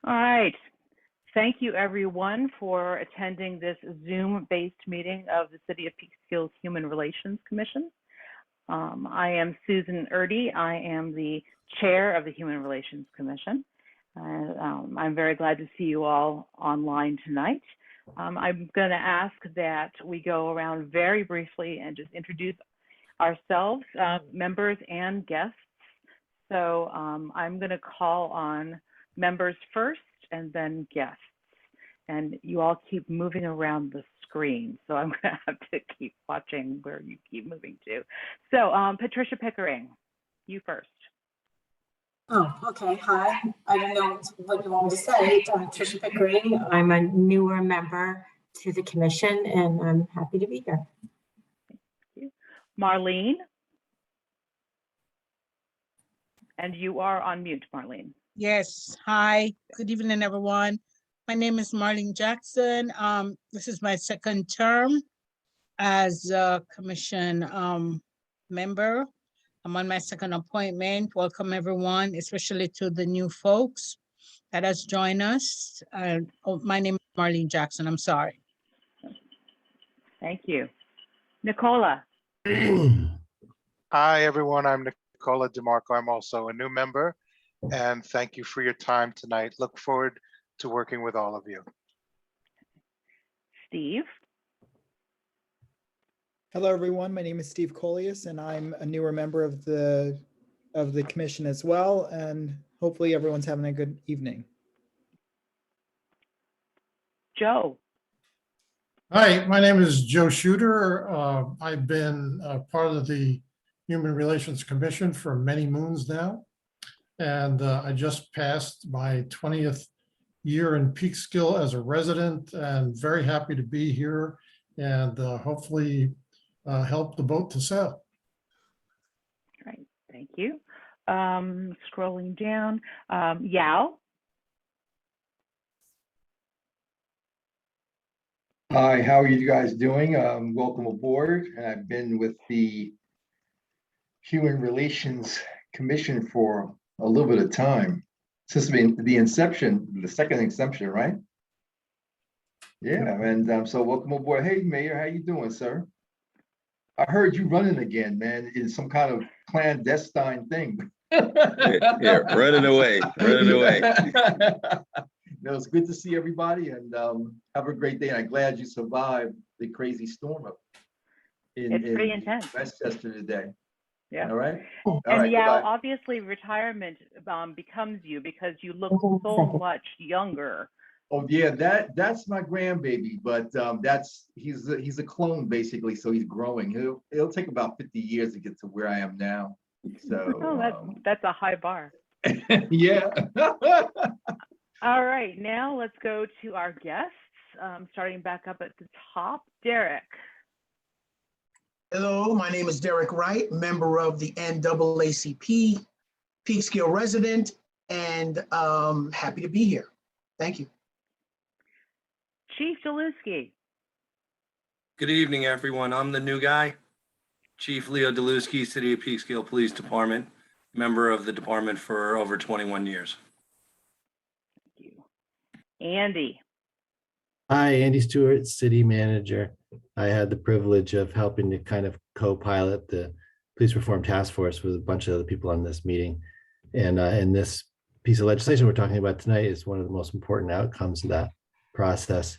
All right. Thank you, everyone, for attending this Zoom-based meeting of the City of Peekskill's Human Relations Commission. I am Susan Erdy. I am the chair of the Human Relations Commission. I'm very glad to see you all online tonight. I'm going to ask that we go around very briefly and just introduce ourselves, members and guests. So I'm going to call on members first and then guests. And you all keep moving around the screen. So I'm going to have to keep watching where you keep moving to. So Patricia Pickering, you first. Oh, okay. Hi. I don't know what you want me to say. I'm Patricia Pickering. I'm a newer member to the commission, and I'm happy to be here. Thank you. Marlene. And you are on mute, Marlene. Yes. Hi. Good evening, everyone. My name is Marlene Jackson. This is my second term as a commission member. I'm on my second appointment. Welcome, everyone, especially to the new folks that has joined us. My name is Marlene Jackson. I'm sorry. Thank you. Nicola. Hi, everyone. I'm Nicola DeMarco. I'm also a new member, and thank you for your time tonight. Look forward to working with all of you. Steve. Hello, everyone. My name is Steve Coleus, and I'm a newer member of the commission as well. And hopefully, everyone's having a good evening. Joe. Hi, my name is Joe Shooter. I've been part of the Human Relations Commission for many moons now. And I just passed my 20th year in Peekskill as a resident, and very happy to be here and hopefully help the boat to sail. Great, thank you. Scrolling down, Yao. Hi, how are you guys doing? Welcome aboard. I've been with the Human Relations Commission for a little bit of time. Since the inception, the second inception, right? Yeah, and so welcome aboard. Hey, Mayor, how you doing, sir? I heard you running again, man, in some kind of clandestine thing. Yeah, running away. No, it's good to see everybody, and have a great day. And I'm glad you survived the crazy storm up in Pretty intense. Westchester today. Yeah. All right. And yeah, obviously retirement becomes you because you look so much younger. Oh yeah, that's my grandbaby, but he's a clone basically, so he's growing. It'll take about 50 years to get to where I am now. So that's a high bar. Yeah. All right, now let's go to our guests. Starting back up at the top, Derek. Hello, my name is Derek Wright, member of the NAACP, Peekskill resident, and happy to be here. Thank you. Chief Deluski. Good evening, everyone. I'm the new guy, Chief Leo Deluski, City of Peekskill Police Department, member of the department for over 21 years. Thank you. Andy. Hi, Andy Stewart, City Manager. I had the privilege of helping to kind of co-pilot the Police Reform Task Force with a bunch of other people on this meeting. And in this piece of legislation we're talking about tonight is one of the most important outcomes of that process.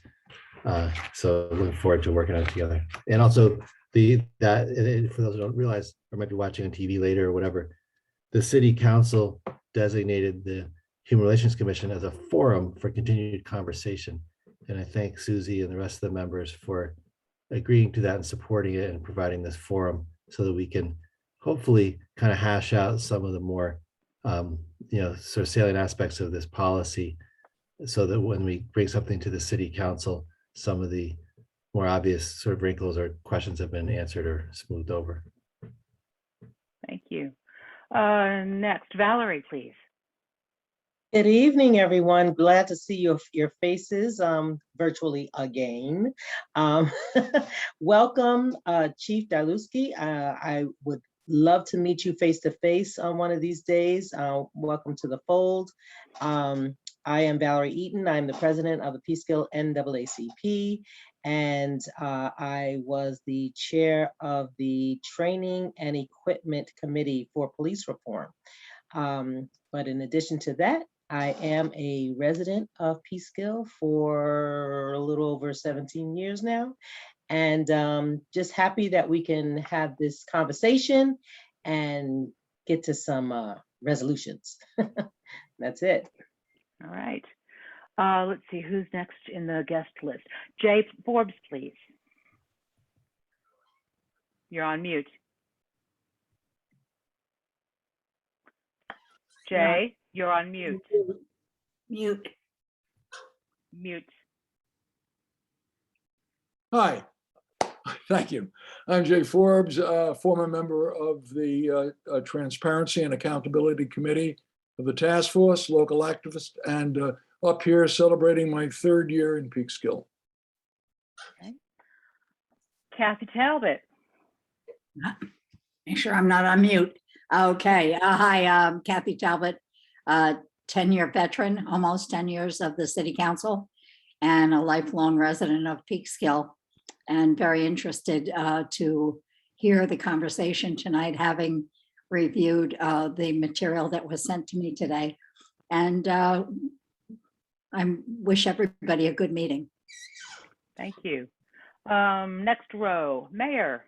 So looking forward to working on it together. And also for those who don't realize or might be watching on TV later or whatever, the City Council designated the Human Relations Commission as a forum for continued conversation. And I thank Susie and the rest of the members for agreeing to that and supporting it and providing this forum so that we can hopefully kind of hash out some of the more, sort of salient aspects of this policy so that when we bring something to the City Council, some of the more obvious sort of wrinkles or questions have been answered or smoothed over. Thank you. Next, Valerie, please. Good evening, everyone. Glad to see your faces virtually again. Welcome, Chief Daluski. I would love to meet you face to face on one of these days. Welcome to the fold. I am Valerie Eaton. I'm the president of the Peekskill NAACP, and I was the chair of the Training and Equipment Committee for Police Reform. But in addition to that, I am a resident of Peekskill for a little over 17 years now, and just happy that we can have this conversation and get to some resolutions. That's it. All right. Let's see who's next in the guest list. Jay Forbes, please. You're on mute. Jay, you're on mute. Mute. Mute. Hi, thank you. I'm Jay Forbes, former member of the Transparency and Accountability Committee of the Task Force, local activist, and up here celebrating my 3rd year in Peekskill. Okay. Kathy Talbot. Make sure I'm not on mute. Okay. Hi, I'm Kathy Talbot, 10-year veteran, almost 10 years of the City Council, and a lifelong resident of Peekskill, and very interested to hear the conversation tonight, having reviewed the material that was sent to me today. And I wish everybody a good meeting. Thank you. Next row, Mayor.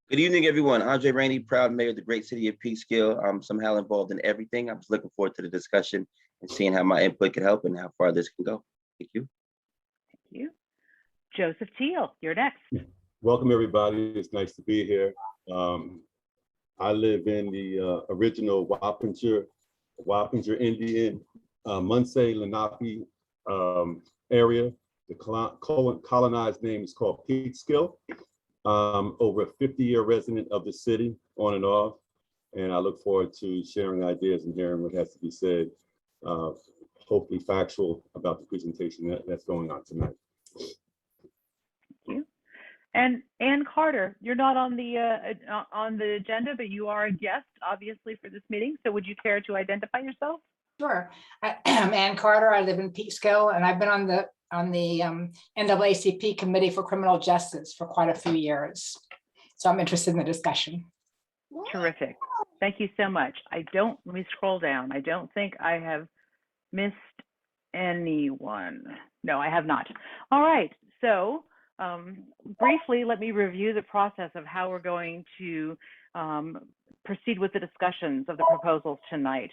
Good evening, everyone. Andre Rainey, proud mayor of the great city of Peekskill. I'm somehow involved in everything. I'm just looking forward to the discussion and seeing how my input can help and how far this can go. Thank you. Thank you. Joseph Teal, you're next. Welcome, everybody. It's nice to be here. I live in the original Wappinger Indian, Munsee Lenape area. The colonized name is called Peekskill. Over a 50-year resident of the city, on and off, and I look forward to sharing ideas and hearing what has to be said, hopefully factual about the presentation that's going on tonight. Thank you. And Ann Carter, you're not on the agenda, but you are a guest, obviously, for this meeting. So would you care to identify yourself? Sure. I'm Ann Carter. I live in Peekskill, and I've been on the NAACP Committee for Criminal Justice for quite a few years. So I'm interested in the discussion. Terrific. Thank you so much. Let me scroll down. I don't think I have missed anyone. No, I have not. All right. So briefly, let me review the process of how we're going to proceed with the discussions of the proposals tonight.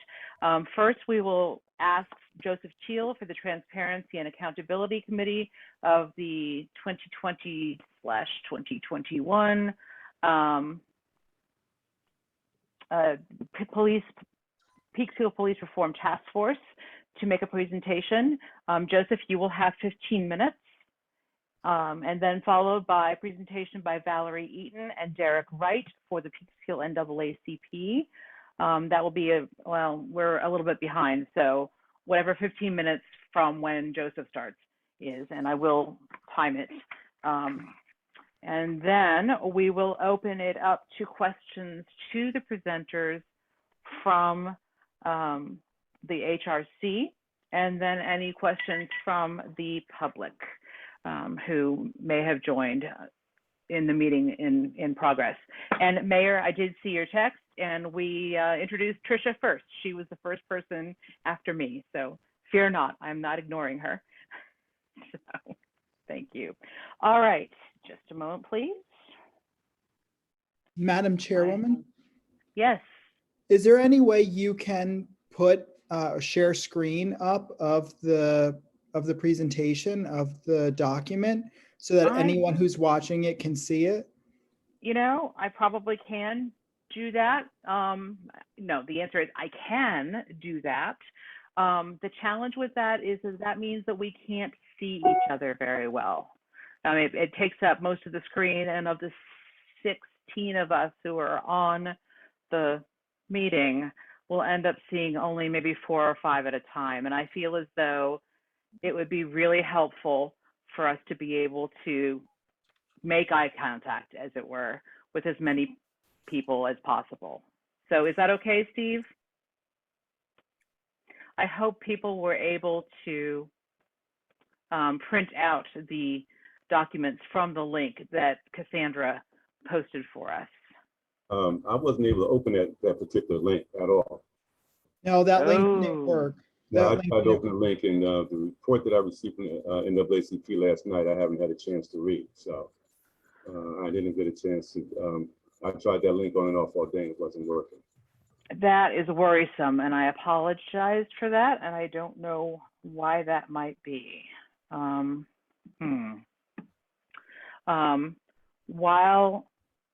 First, we will ask Joseph Teal for the Transparency and Accountability Committee of the 2020/2021 Peekskill Police Reform Task Force to make a presentation. Joseph, you will have 15 minutes. And then followed by a presentation by Valerie Eaton and Derek Wright for the Peekskill NAACP. That will be we're a little bit behind, so whatever 15 minutes from when Joseph starts is, and I will time it. And then we will open it up to questions to the presenters from the HRC, and then any questions from the public who may have joined in the meeting in progress. And Mayor, I did see your text, and we introduced Tricia first. She was the first person after me, so fear not, I'm not ignoring her. So, thank you. All right, just a moment, please. Madam Chairwoman? Yes. Is there any way you can put share screen up of the presentation of the document so that anyone who's watching it can see it? You know, I probably can do that. No, the answer is I can do that. The challenge with that is that means that we can't see each other very well. It takes up most of the screen, and of the 16 of us who are on the meeting, we'll end up seeing only maybe 4 or 5 at a time. And I feel as though it would be really helpful for us to be able to make eye contact, as it were, with as many people as possible. So is that okay, Steve? I hope people were able to print out the documents from the link that Cassandra posted for us. I wasn't able to open that particular link at all. No, that link didn't Oh. work. No, I That link tried to didn't- open the link, and the report that I received from NAACP last night, I haven't had a chance to read. So I didn't get a chance to. I tried that link on and off all day, and it wasn't working. That is worrisome, and I apologized for that, and I don't know why that might be.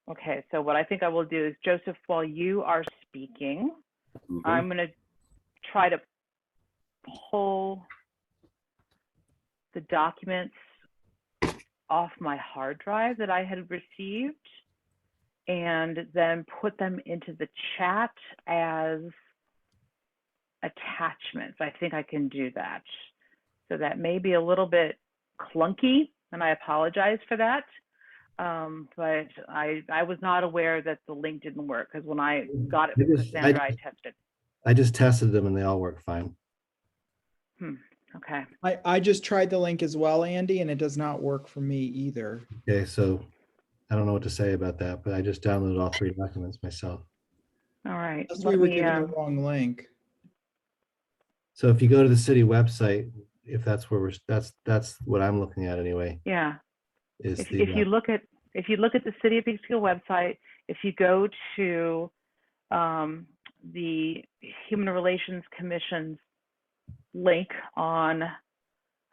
Okay, so what I think I will do is, Joseph, while you are speaking, I'm going to try to pull the documents off my hard drive that I had received and then put them into the chat as attachments. I think I can do that. So that may be a little bit clunky, and I apologize for that. But I was not aware that the link didn't work, because when I got it from Cassandra, I tested. I just tested them and they all work fine. Okay. I just tried the link as well, Andy, and it does not work for me either. Okay, so I don't know what to say about that, but I just downloaded all 3 documents myself. All right. Unless we were given the wrong link. So if you go to the city website, if that's where that's what I'm looking at anyway. Yeah. Is If you look at the City of Peekskill website, if you go to the Human Relations Commission's link on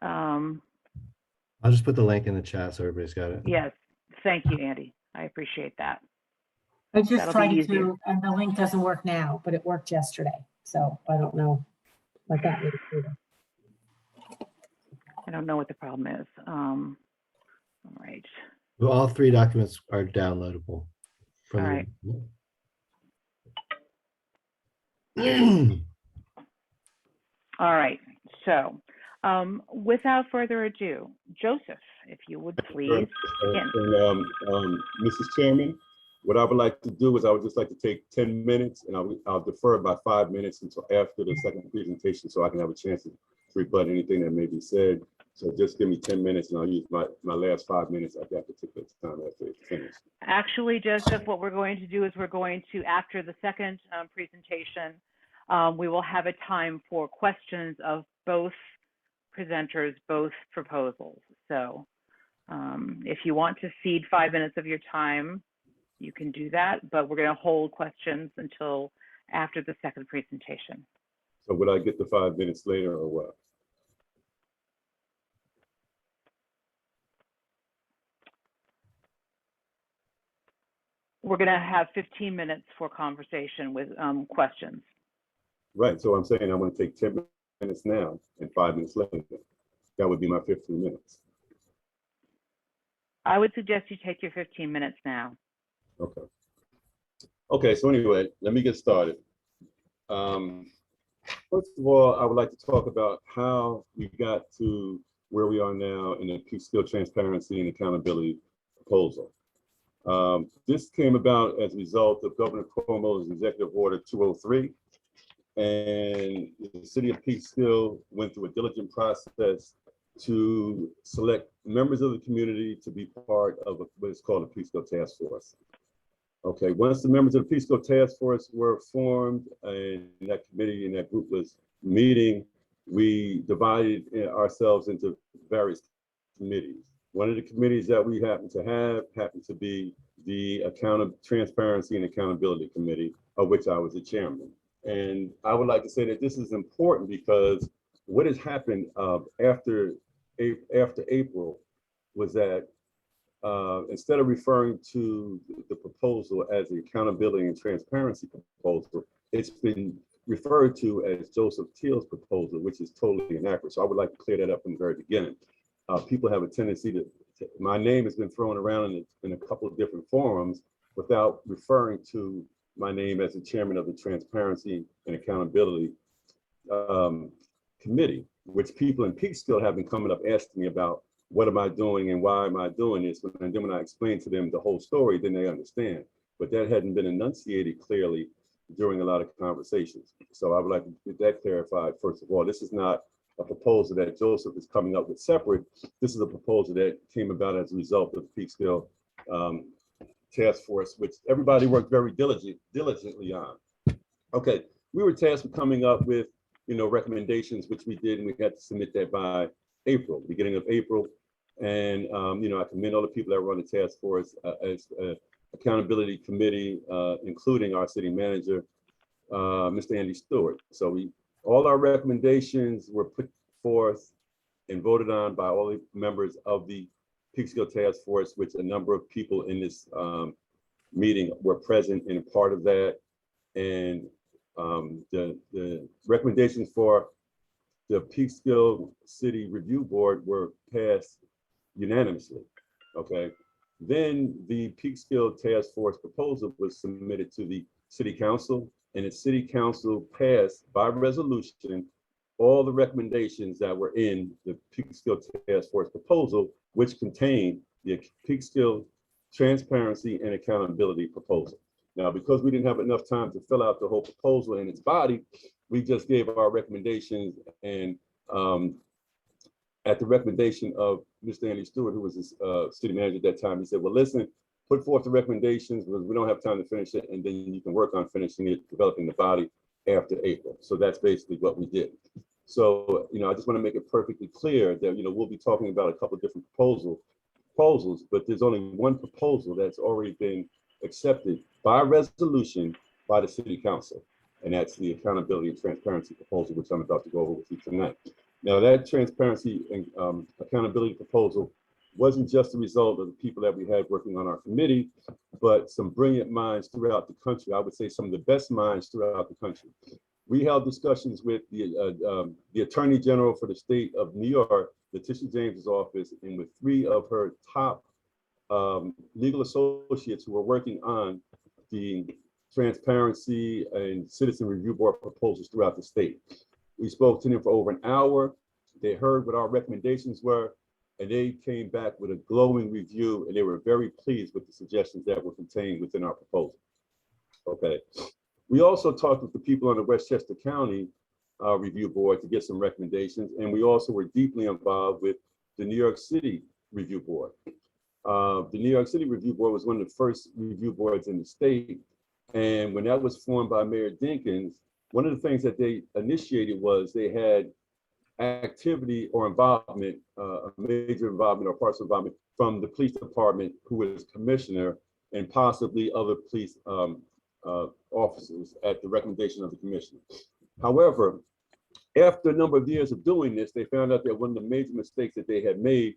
I'll just put the link in the chat so everybody's got it. yes, thank you, Andy. I appreciate that. I just That'll be tried easier. to, and the link doesn't work now, but it worked yesterday. So I don't know what that means either. I don't know what the problem is. All right. Well, all 3 documents are downloadable from All right. All right. So without further ado, Joseph, if you would please begin. Mrs. Chairman, what I would like to do is I would just like to take 10 minutes, and I'll defer by 5 minutes until after the second presentation, so I can have a chance to rebut anything that may be said. So just give me 10 minutes, and I'll use my last 5 minutes at that particular time after it's finished. Actually, Joseph, what we're going to do is we're going to, after the second presentation, we will have a time for questions of both presenters, both proposals. So if you want to cede 5 minutes of your time, you can do that, but we're going to hold questions until after the second presentation. So would I get the 5 minutes later or what? We're going to have 15 minutes for conversation with questions. Right, so I'm saying I'm going to take 10 minutes now and 5 minutes later. That would be my 15 minutes. I would suggest you take your 15 minutes now. Okay. Okay, so anyway, let me get started. First of all, I would like to talk about how we got to where we are now in the Peekskill Transparency and Accountability proposal. This came about as a result of Governor Cuomo's Executive Order 203, and the city of Peekskill went through a diligent process to select members of the community to be part of what is called a Peekskill Task Force. Okay, once the members of the Peekskill Task Force were formed and that committee and that group was meeting, we divided ourselves into various committees. One of the committees that we happen to have happened to be the Transparency and Accountability Committee, of which I was the chairman. And I would like to say that this is important because what has happened after April was that instead of referring to the proposal as the Accountability and Transparency proposal, it's been referred to as Joseph Teal's proposal, which is totally inaccurate. So I would like to clear that up from the very beginning. People have a tendency to, my name has been thrown around in a couple of different forums without referring to my name as the chairman of the Transparency and Accountability Committee, which people in Peekskill have been coming up asking me about what am I doing and why am I doing this? And then when I explain to them the whole story, then they understand. But that hadn't been enunciated clearly during a lot of conversations. So I would like to get that clarified. First of all, this is not a proposal that Joseph is coming up with separate. This is a proposal that came about as a result of the Peekskill task force, which everybody worked very diligently on. Okay, we were tasked with coming up with, recommendations, which we did, and we had to submit that by April, beginning of April. And, I commend all the people that were on the task force as accountability committee, including our city manager, Mr. Andy Stewart. So all our recommendations were put forth and voted on by all the members of the Peekskill Task Force, which a number of people in this meeting were present and a part of that. And the recommendations for the Peekskill City Review Board were passed unanimously. Okay. Then the Peekskill Task Force proposal was submitted to the City Council, and the City Council passed by resolution all the recommendations that were in the Peekskill Task Force proposal, which contained the Peekskill Transparency and Accountability proposal. Now, because we didn't have enough time to fill out the whole proposal in its body, we just gave our recommendations, and at the recommendation of Mr. Andy Stewart, who was the city manager at that time, he said, well, listen, put forth the recommendations, because we don't have time to finish it, and then you can work on finishing it, developing the body after April. So that's basically what we did. So, I just want to make it perfectly clear that, we'll be talking about a couple of different proposals, but there's only one proposal that's already been accepted by resolution by the City Council, and that's the Accountability and Transparency proposal, which I'm about to go over with you tonight. Now, that transparency and accountability proposal wasn't just a result of the people that we had working on our committee, but some brilliant minds throughout the country. I would say some of the best minds throughout the country. We held discussions with the Attorney General for the state of New York, Letitia James's office, and with 3 of her top legal associates who were working on the transparency and citizen review board proposals throughout the state. We spoke to them for over an hour. They heard what our recommendations were, and they came back with a glowing review, and they were very pleased with the suggestions that were contained within our proposal. Okay. We also talked with the people on the Westchester County Review Board to get some recommendations, and we also were deeply involved with the New York City Review Board. The New York City Review Board was one of the first review boards in the state, and when that was formed by Mayor Dinkins, one of the things that they initiated was they had activity or involvement, a major involvement or partial involvement from the police department, who was commissioner, and possibly other police officers at the recommendation of the commissioner. However, after a number of years of doing this, they found out that one of the major mistakes that they had made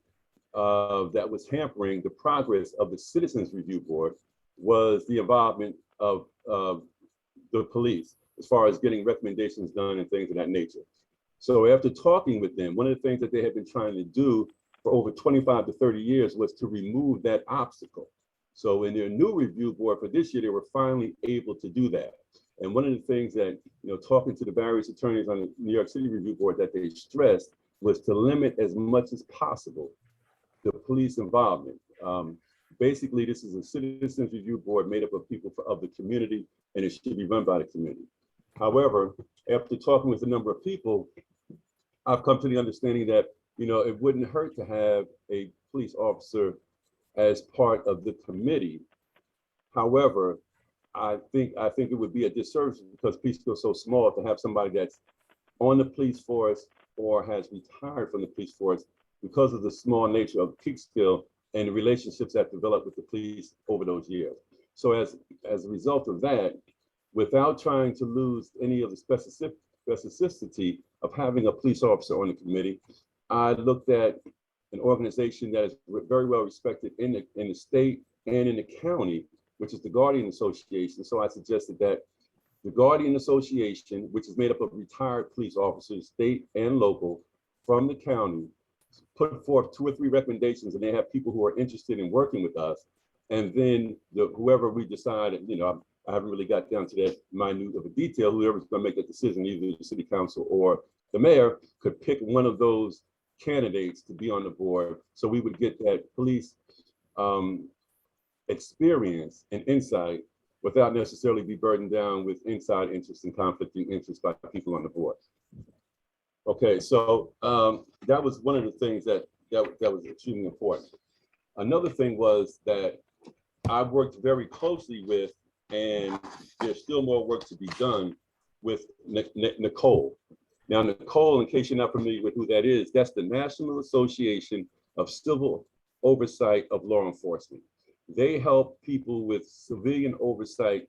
that was hampering the progress of the Citizens Review Board was the involvement of the police, as far as getting recommendations done and things of that nature. So after talking with them, one of the things that they had been trying to do for over 25 to 30 years was to remove that obstacle. So in their new review board for this year, they were finally able to do that. And one of the things that, talking to the various attorneys on the New York City Review Board that they stressed was to limit as much as possible the police involvement. Basically, this is a citizens review board made up of people of the community, and it should be run by the community. However, after talking with a number of people, I've come to the understanding that, it wouldn't hurt to have a police officer as part of the committee. However, I think it would be a disservice, because Peekskill is so small, to have somebody that's on the police force or has retired from the police force, because of the small nature of Peekskill and the relationships that developed with the police over those years. So as a result of that, without trying to lose any of the specificity of having a police officer on the committee, I looked at an organization that is very well respected in the state and in the county, which is the Guardian Association. So I suggested that the Guardian Association, which is made up of retired police officers, state and local, from the county, put forth 2 or 3 recommendations, and they have people who are interested in working with us. And then whoever we decide, I haven't really got down to that minute of a detail, whoever's going to make that decision, either the city council or the mayor, could pick one of those candidates to be on the board. So we would get that police experience and insight without necessarily be burdened down with inside interests and conflicting interests by people on the board. Okay, so that was one of the things that was extremely important. Another thing was that I worked very closely with, and there's still more work to be done with Nicole. Now, Nicole, in case you're not familiar with who that is, that's the National Association of Civil Oversight of Law Enforcement. They help people with civilian oversight,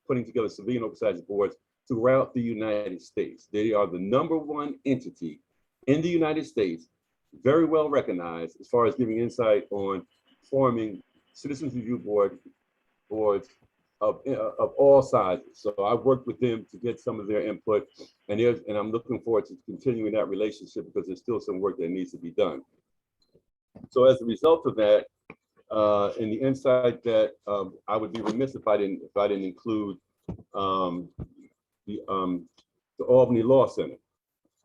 putting together civilian oversight boards throughout the United States. They are the #1 entity in the United States, very well recognized as far as giving insight on forming citizens review boards of all sizes. So I worked with them to get some of their input, and I'm looking forward to continuing that relationship because there's still some work that needs to be done. So as a result of that, in the insight that I would be remiss if I didn't include the Albany Law Center.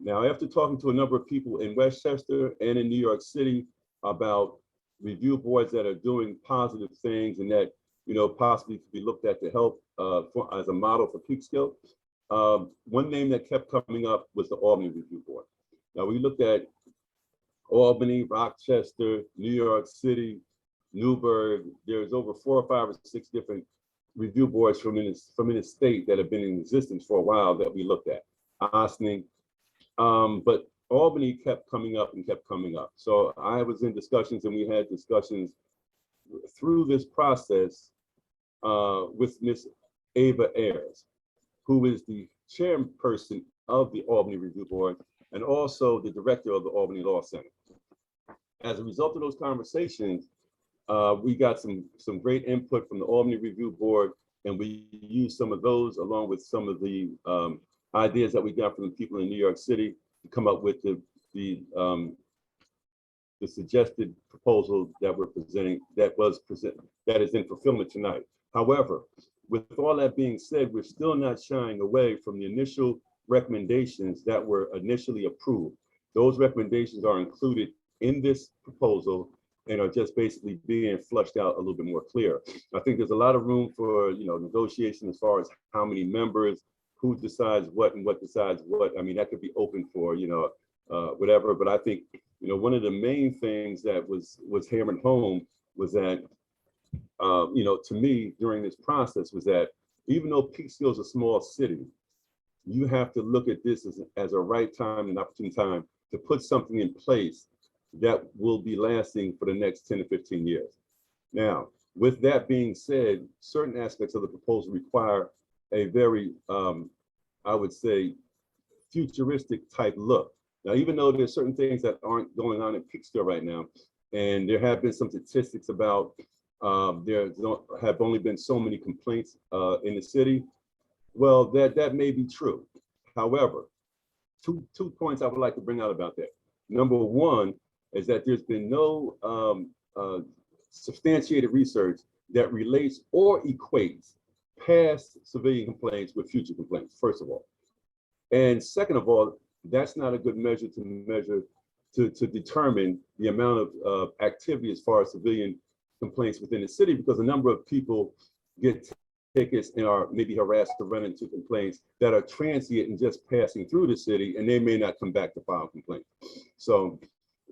Now, after talking to a number of people in Westchester and in New York City about review boards that are doing positive things and that, you know, possibly could be looked at to help as a model for Peekskill, one name that kept coming up was the Albany Review Board. Now, we looked at Albany, Rochester, New York City, Newburgh. There's over 4 or 5 or 6 different review boards from in the state that have been in existence for a while that we looked at. Ossining, but Albany kept coming up and kept coming up. So I was in discussions, and we had discussions through this process with Miss Ava Ayers, who is the chairperson of the Albany Review Board and also the director of the Albany Law Center. As a result of those conversations, we got some great input from the Albany Review Board, and we used some of those along with some of the ideas that we got from the people in New York City to come up with the suggested proposal that we're presenting, that is in fulfillment tonight. However, with all that being said, we're still not shying away from the initial recommendations that were initially approved. Those recommendations are included in this proposal and are just basically being flushed out a little bit more clear. I think there's a lot of room for, you know, negotiation as far as how many members, who decides what and what decides what. I mean, that could be open for, you know, whatever. But I think, you know, one of the main things that was hammered home was that, you know, to me during this process was that even though Peekskill is a small city, you have to look at this as a right time and opportune time to put something in place that will be lasting for the next 10 to 15 years. Now, with that being said, certain aspects of the proposal require a very, I would say, futuristic type look. Now, even though there's certain things that aren't going on in Peekskill right now, and there have been some statistics about there have only been so many complaints in the city. Well, that may be true. However, two points I would like to bring out about that. Number one is that there's been no substantiated research that relates or equates past civilian complaints with future complaints, first of all. And second of all, that's not a good measure to determine the amount of activity as far as civilian complaints within the city, because a number of people get tickets and are maybe harassed to run into complaints that are transient and just passing through the city, and they may not come back to file complaints. So,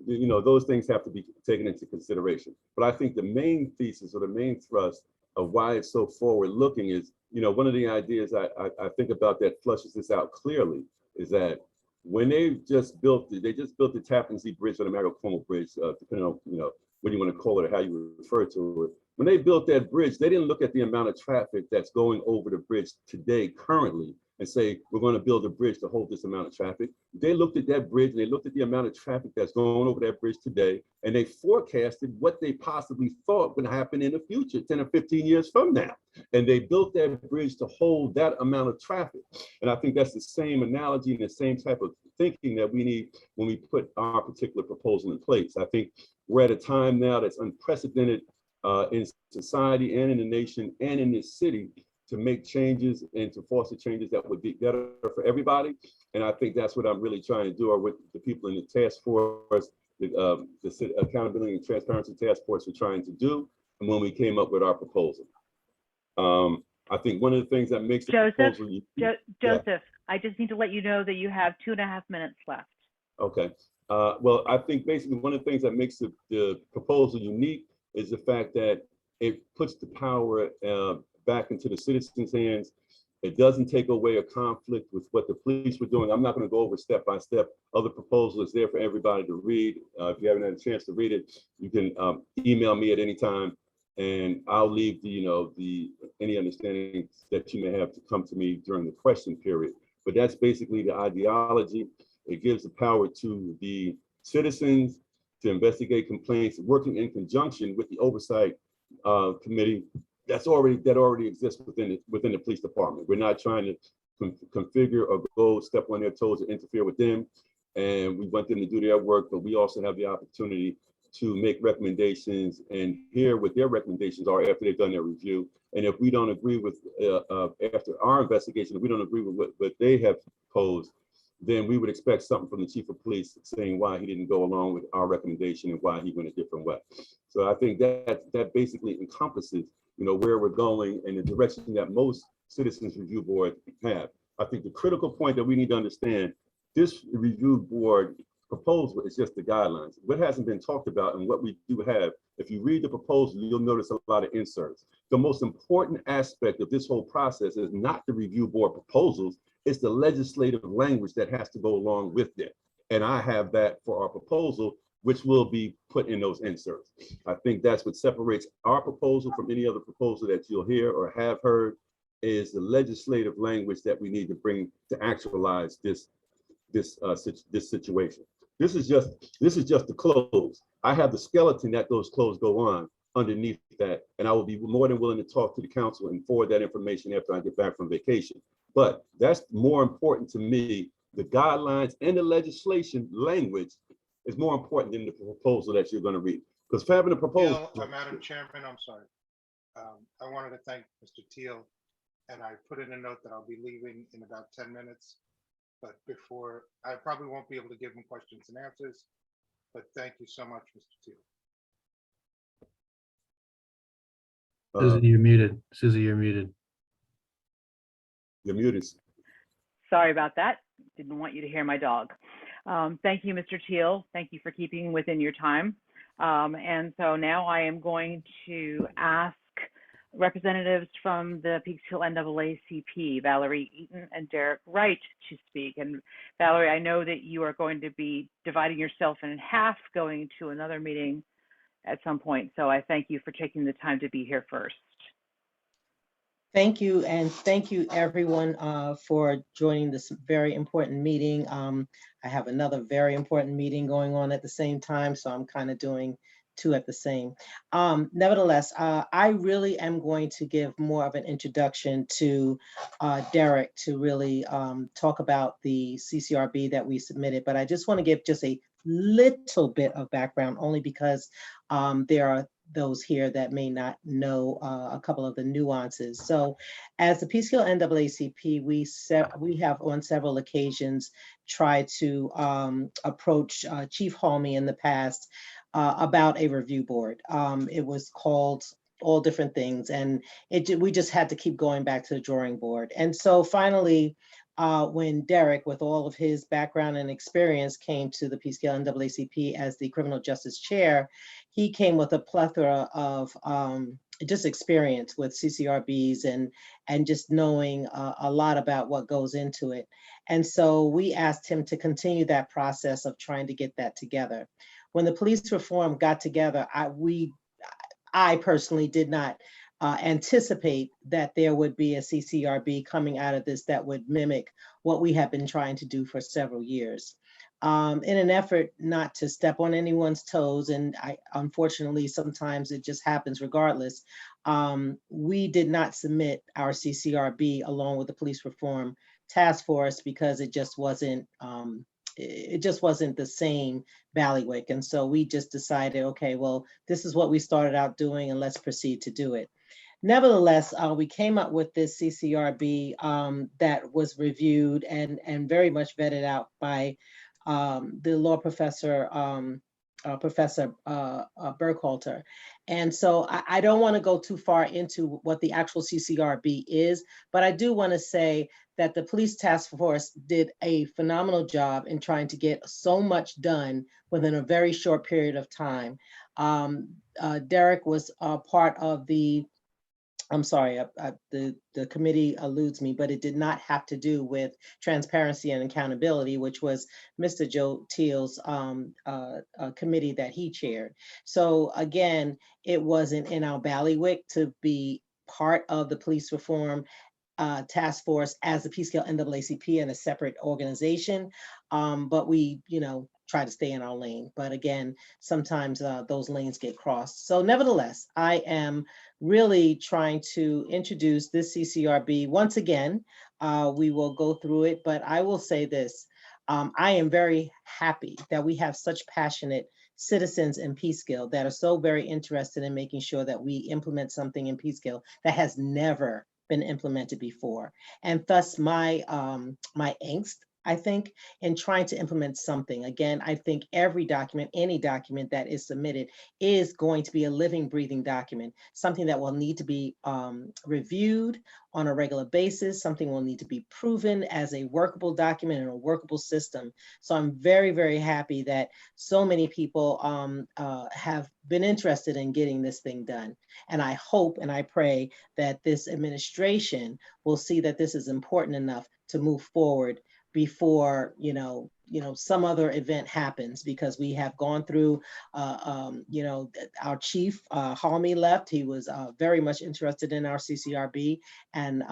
you know, those things have to be taken into consideration. But I think the main thesis or the main thrust of why it's so forward looking is, you know, one of the ideas I think about that flushes this out clearly is that when they just built the Tappan Zee Bridge or the Mario Cuomo Bridge, depending on, you know, what you want to call it or how you refer to it. When they built that bridge, they didn't look at the amount of traffic that's going over the bridge today currently and say, we're going to build a bridge to hold this amount of traffic. They looked at that bridge and they looked at the amount of traffic that's going over that bridge today, and they forecasted what they possibly thought would happen in the future, 10 or 15 years from now. And they built that bridge to hold that amount of traffic. And I think that's the same analogy and the same type of thinking that we need when we put our particular proposal in place. I think we're at a time now that's unprecedented in society and in the nation and in this city to make changes and to foster changes that would be better for everybody. And I think that's what I'm really trying to do, or with the people in the task force, the Accountability and Transparency Task Force are trying to do, and when we came up with our proposal. I think one of the things that makes the Joseph, proposal. Yeah. Joseph, I just need to let you know that you have 2.5 minutes left. Okay. Well, I think basically one of the things that makes the proposal unique is the fact that it puts the power back into the citizens' hands. It doesn't take away a conflict with what the police were doing. I'm not going to go over step by step. Other proposal is there for everybody to read. If you haven't had a chance to read it, you can email me at any time, and I'll leave any understanding that you may have to come to me during the question period. But that's basically the ideology. It gives the power to the citizens to investigate complaints, working in conjunction with the oversight committee that already exists within the police department. We're not trying to configure or go step on their toes or interfere with them. And we want them to do their work, but we also have the opportunity to make recommendations and hear what their recommendations are after they've done their review. And if we don't agree with, after our investigation, if we don't agree with what they have posed, then we would expect something from the chief of police saying why he didn't go along with our recommendation and why he went a different way. So I think that basically encompasses, where we're going and the direction that most citizens review boards have. I think the critical point that we need to understand, this review board proposal is just the guidelines. What hasn't been talked about and what we do have, if you read the proposal, you'll notice a lot of inserts. The most important aspect of this whole process is not the review board proposals, it's the legislative language that has to go along with it. And I have that for our proposal, which will be put in those inserts. I think that's what separates our proposal from any other proposal that you'll hear or have heard, is the legislative language that we need to bring to actualize this situation. This is just the clothes. I have the skeleton that those clothes go on underneath that, and I will be more than willing to talk to the council and forward that information after I get back from vacation. But that's more important to me. The guidelines and the legislation language is more important than the proposal that you're going to read. Because for having a proposal. Madam Chairman, I'm sorry. I wanted to thank Mr. Teal, and I put in a note that I'll be leaving in about 10 minutes. But before, I probably won't be able to give him questions and answers. But thank you so much, Mr. Teal. Susie, you're muted. Susie, you're muted. You're muted. Sorry about that. Didn't want you to hear my dog. Thank you, Mr. Teal. Thank you for keeping within your time. And so now I am going to ask representatives from the Peekskill NAACP, Valerie Eaton and Derek Wright, to speak. And Valerie, I know that you are going to be dividing yourself in half, going to another meeting at some point. So I thank you for taking the time to be here first. Thank you, and thank you everyone for joining this very important meeting. I have another very important meeting going on at the same time, so I'm kind of doing two at the same. Nevertheless, I really am going to give more of an introduction to Derek to really talk about the CCRB that we submitted, but I just want to give just a little bit of background, only because there are those here that may not know a couple of the nuances. So as the Peekskill NAACP, we have on several occasions tried to approach Chief Halmy in the past about a review board. It was called all different things, and we just had to keep going back to the drawing board. And so finally, when Derek, with all of his background and experience, came to the Peekskill NAACP as the criminal justice chair, he came with a plethora of just experience with CCRBs and just knowing a lot about what goes into it. And so we asked him to continue that process of trying to get that together. When the police reform got together, I personally did not anticipate that there would be a CCRB coming out of this that would mimic what we have been trying to do for several years. In an effort not to step on anyone's toes, and unfortunately, sometimes it just happens regardless, we did not submit our CCRB along with the police reform task force because it just wasn't the same bailiwick. And so we just decided, okay, well, this is what we started out doing and let's proceed to do it. Nevertheless, we came up with this CCRB that was reviewed and very much vetted out by the law professor Professor Burkhalter. And so I don't want to go too far into what the actual CCRB is, but I do want to say that the police task force did a phenomenal job in trying to get so much done within a very short period of time. Derek was part of the, I'm sorry, the committee eludes me, but it did not have to do with transparency and accountability, which was Mr. Joe Teal's committee that he chaired. So again, it wasn't in our bailiwick to be part of the police reform task force as the Peekskill NAACP and a separate organization. But we, try to stay in our lane. But again, sometimes those lanes get crossed. So nevertheless, I am really trying to introduce this CCRB. Once again, we will go through it, but I will say this. I am very happy that we have such passionate citizens in Peekskill that are so very interested in making sure that we implement something in Peekskill that has never been implemented before. And thus my angst, I think, in trying to implement something. Again, I think every document, any document that is submitted is going to be a living, breathing document, something that will need to be reviewed on a regular basis, something will need to be proven as a workable document and a workable system. So I'm very, very happy that so many people have been interested in getting this thing done. And I hope and I pray that this administration will see that this is important enough to move forward before some other event happens, because we have gone through our chief Halmy left. He was very much interested in our CCRB, and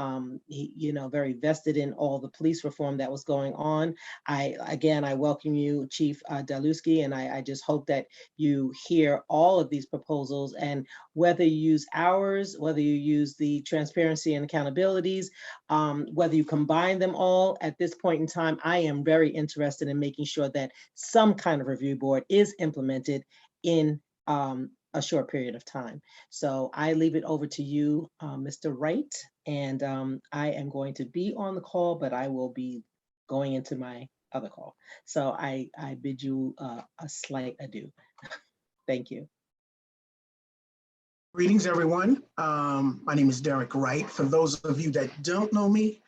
he very vested in all the police reform that was going on. I welcome you, Chief Daluski, and I just hope that you hear all of these proposals, and whether you use ours, whether you use the transparency and accountabilities, whether you combine them all, at this point in time, I am very interested in making sure that some kind of review board is implemented in a short period of time. So I leave it over to you, Mr. Wright, and I am going to be on the call, but I will be going into my other call. So I bid you a slight adieu. Thank you. Greetings, everyone. My name is Derek Wright. For those of you that don't know me,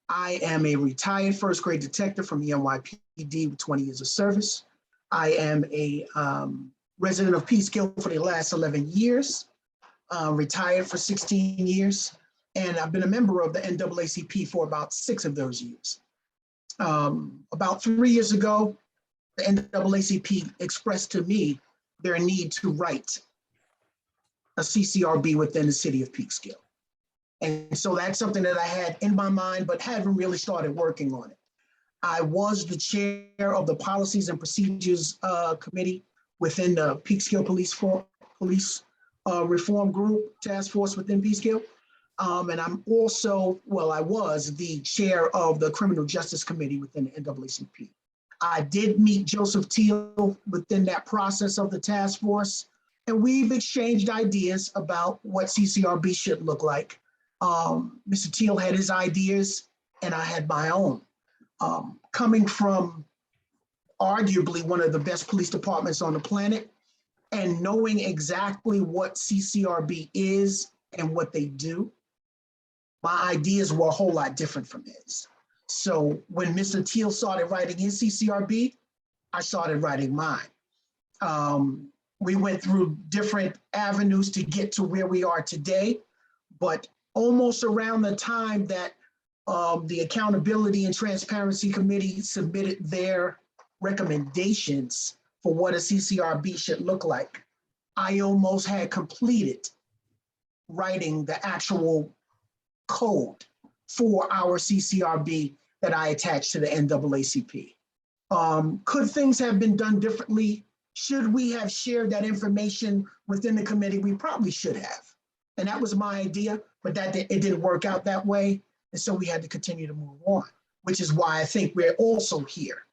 I am a retired first grade detective from the NYPD with 20 years of service. I am a resident of Peekskill for the last 11 years, retired for 16 years, and I've been a member of the NAACP for about 6 of those years. About 3 years ago, the NAACP expressed to me their need to write a CCRB within the city of Peekskill. And so that's something that I had in my mind, but haven't really started working on it. I was the chair of the Policies and Procedures Committee within the Peekskill Police Reform Group Task Force within Peekskill. And I'm also, I was the chair of the Criminal Justice Committee within the NAACP. I did meet Joseph Teal within that process of the task force, and we've exchanged ideas about what CCRB should look like. Mr. Teal had his ideas and I had my own. Coming from arguably one of the best police departments on the planet, and knowing exactly what CCRB is and what they do, my ideas were a whole lot different from his. So when Mr. Teal started writing his CCRB, I started writing mine. We went through different avenues to get to where we are today, but almost around the time that the Accountability and Transparency Committee submitted their recommendations for what a CCRB should look like, I almost had completed writing the actual code for our CCRB that I attached to the NAACP. Could things have been done differently? Should we have shared that information within the committee? We probably should have. And that was my idea, but it didn't work out that way. And so we had to continue to move on, which is why I think we're also here.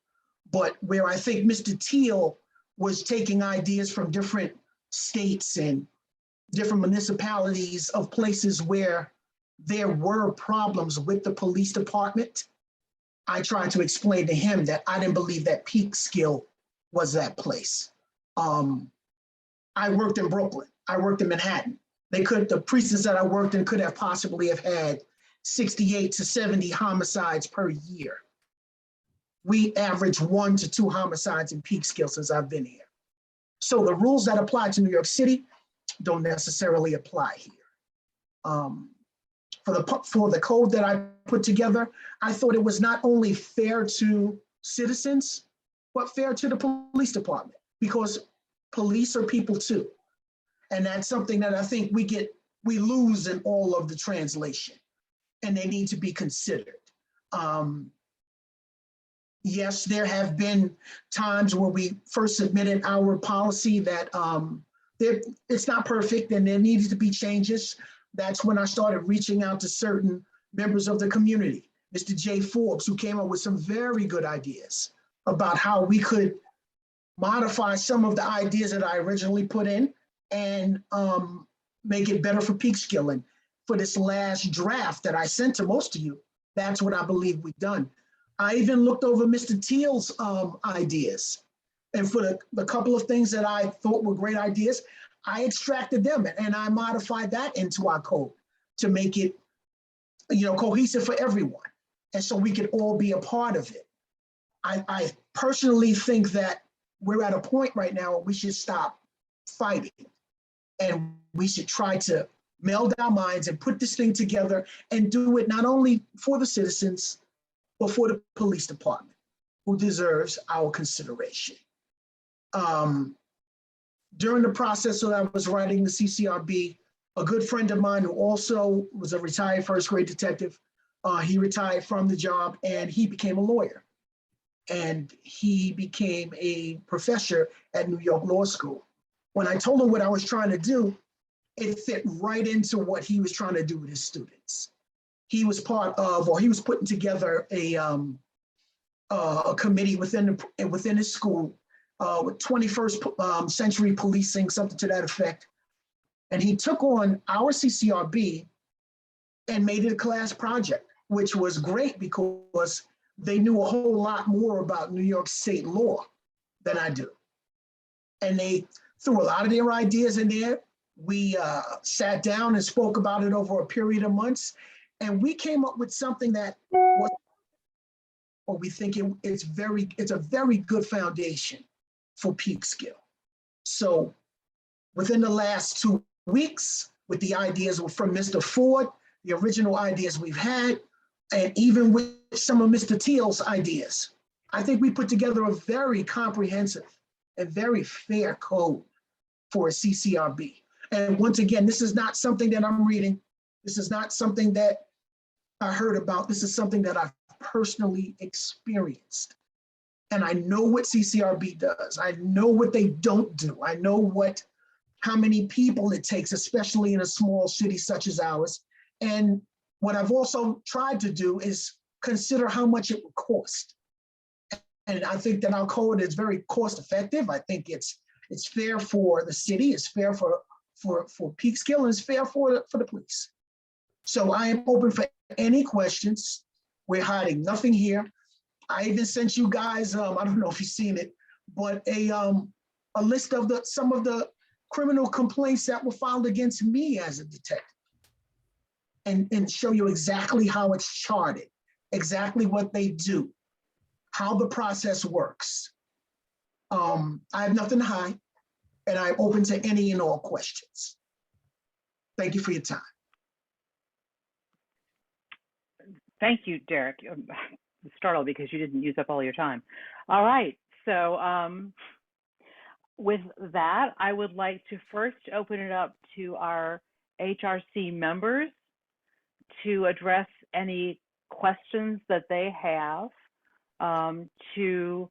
But where I think Mr. Teal was taking ideas from different states and different municipalities of places where there were problems with the police department, I tried to explain to him that I didn't believe that Peekskill was that place. I worked in Brooklyn. I worked in Manhattan. The precincts that I worked in could have possibly have had 68 to 70 homicides per year. We average 1 to 2 homicides in Peekskill since I've been here. So the rules that apply to New York City don't necessarily apply here. For the code that I put together, I thought it was not only fair to citizens, but fair to the police department, because police are people too. And that's something that I think we lose in all of the translation, and they need to be considered. Yes, there have been times where we first submitted our policy that it's not perfect and there needed to be changes. That's when I started reaching out to certain members of the community. Mr. J. Forbes, who came up with some very good ideas about how we could modify some of the ideas that I originally put in and make it better for Peekskill. And for this last draft that I sent to most of you, that's what I believe we've done. I even looked over Mr. Teal's ideas. And for the couple of things that I thought were great ideas, I extracted them and I modified that into our code to make it, cohesive for everyone. And so we could all be a part of it. I personally think that we're at a point right now where we should stop fighting and we should try to meld our minds and put this thing together and do it not only for the citizens, but for the police department, who deserves our consideration. During the process that I was writing the CCRB, a good friend of mine who also was a retired first grade detective, he retired from the job and he became a lawyer. And he became a professor at New York Law School. When I told him what I was trying to do, it fit right into what he was trying to do with his students. He was he was putting together a committee within his school with 21st century policing, something to that effect. And he took on our CCRB and made it a class project, which was great because they knew a whole lot more about New York State law than I do. And they threw a lot of their ideas in there. We sat down and spoke about it over a period of months. And we came up with something that was, or we think it's a very good foundation for Peekskill. So within the last 2 weeks, with the ideas from Mr. Ford, the original ideas we've had, and even with some of Mr. Teal's ideas, I think we put together a very comprehensive and very fair code for a CCRB. And once again, this is not something that I'm reading. This is not something that I heard about. This is something that I've personally experienced. And I know what CCRB does. I know what they don't do. I know how many people it takes, especially in a small city such as ours. And what I've also tried to do is consider how much it would cost. And I think that our code is very cost effective. I think it's fair for the city, it's fair for Peekskill, and it's fair for the police. So I am open for any questions. We're hiding nothing here. I even sent you guys, I don't know if you've seen it, but a list of some of the criminal complaints that were filed against me as a detective. And show you exactly how it's charted, exactly what they do, how the process works. I have nothing to hide, and I'm open to any and all questions. Thank you for your time. Thank you, Derek. I'm startled because you didn't use up all your time. All right, so with that, I would like to first open it up to our HRC members to address any questions that they have to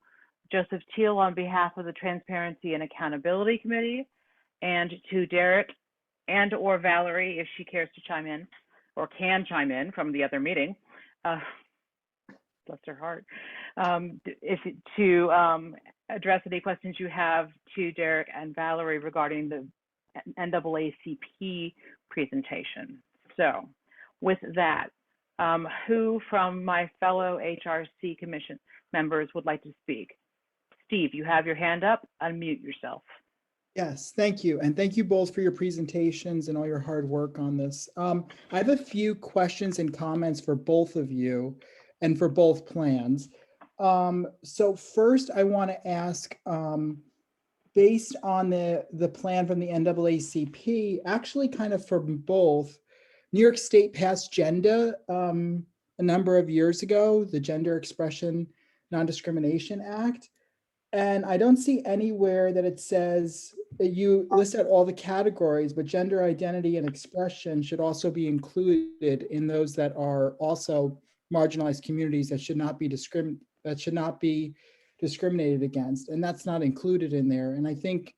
Joseph Teal on behalf of the Transparency and Accountability Committee, and to Derek and or Valerie, if she cares to chime in or can chime in from the other meeting. Bless her heart. To address any questions you have to Derek and Valerie regarding the NAACP presentation. So with that, who from my fellow HRC Commission members would like to speak? Steve, you have your hand up. Unmute yourself. Yes, thank you. And thank you both for your presentations and all your hard work on this. I have a few questions and comments for both of you and for both plans. So first I want to ask, based on the plan from the NAACP, actually kind of for both, New York State passed GENDA a number of years ago, the Gender Expression Non-Discrimination Act. And I don't see anywhere that it says that you list out all the categories, but gender identity and expression should also be included in those that are also marginalized communities that should not be discriminated against. And that's not included in there. And I think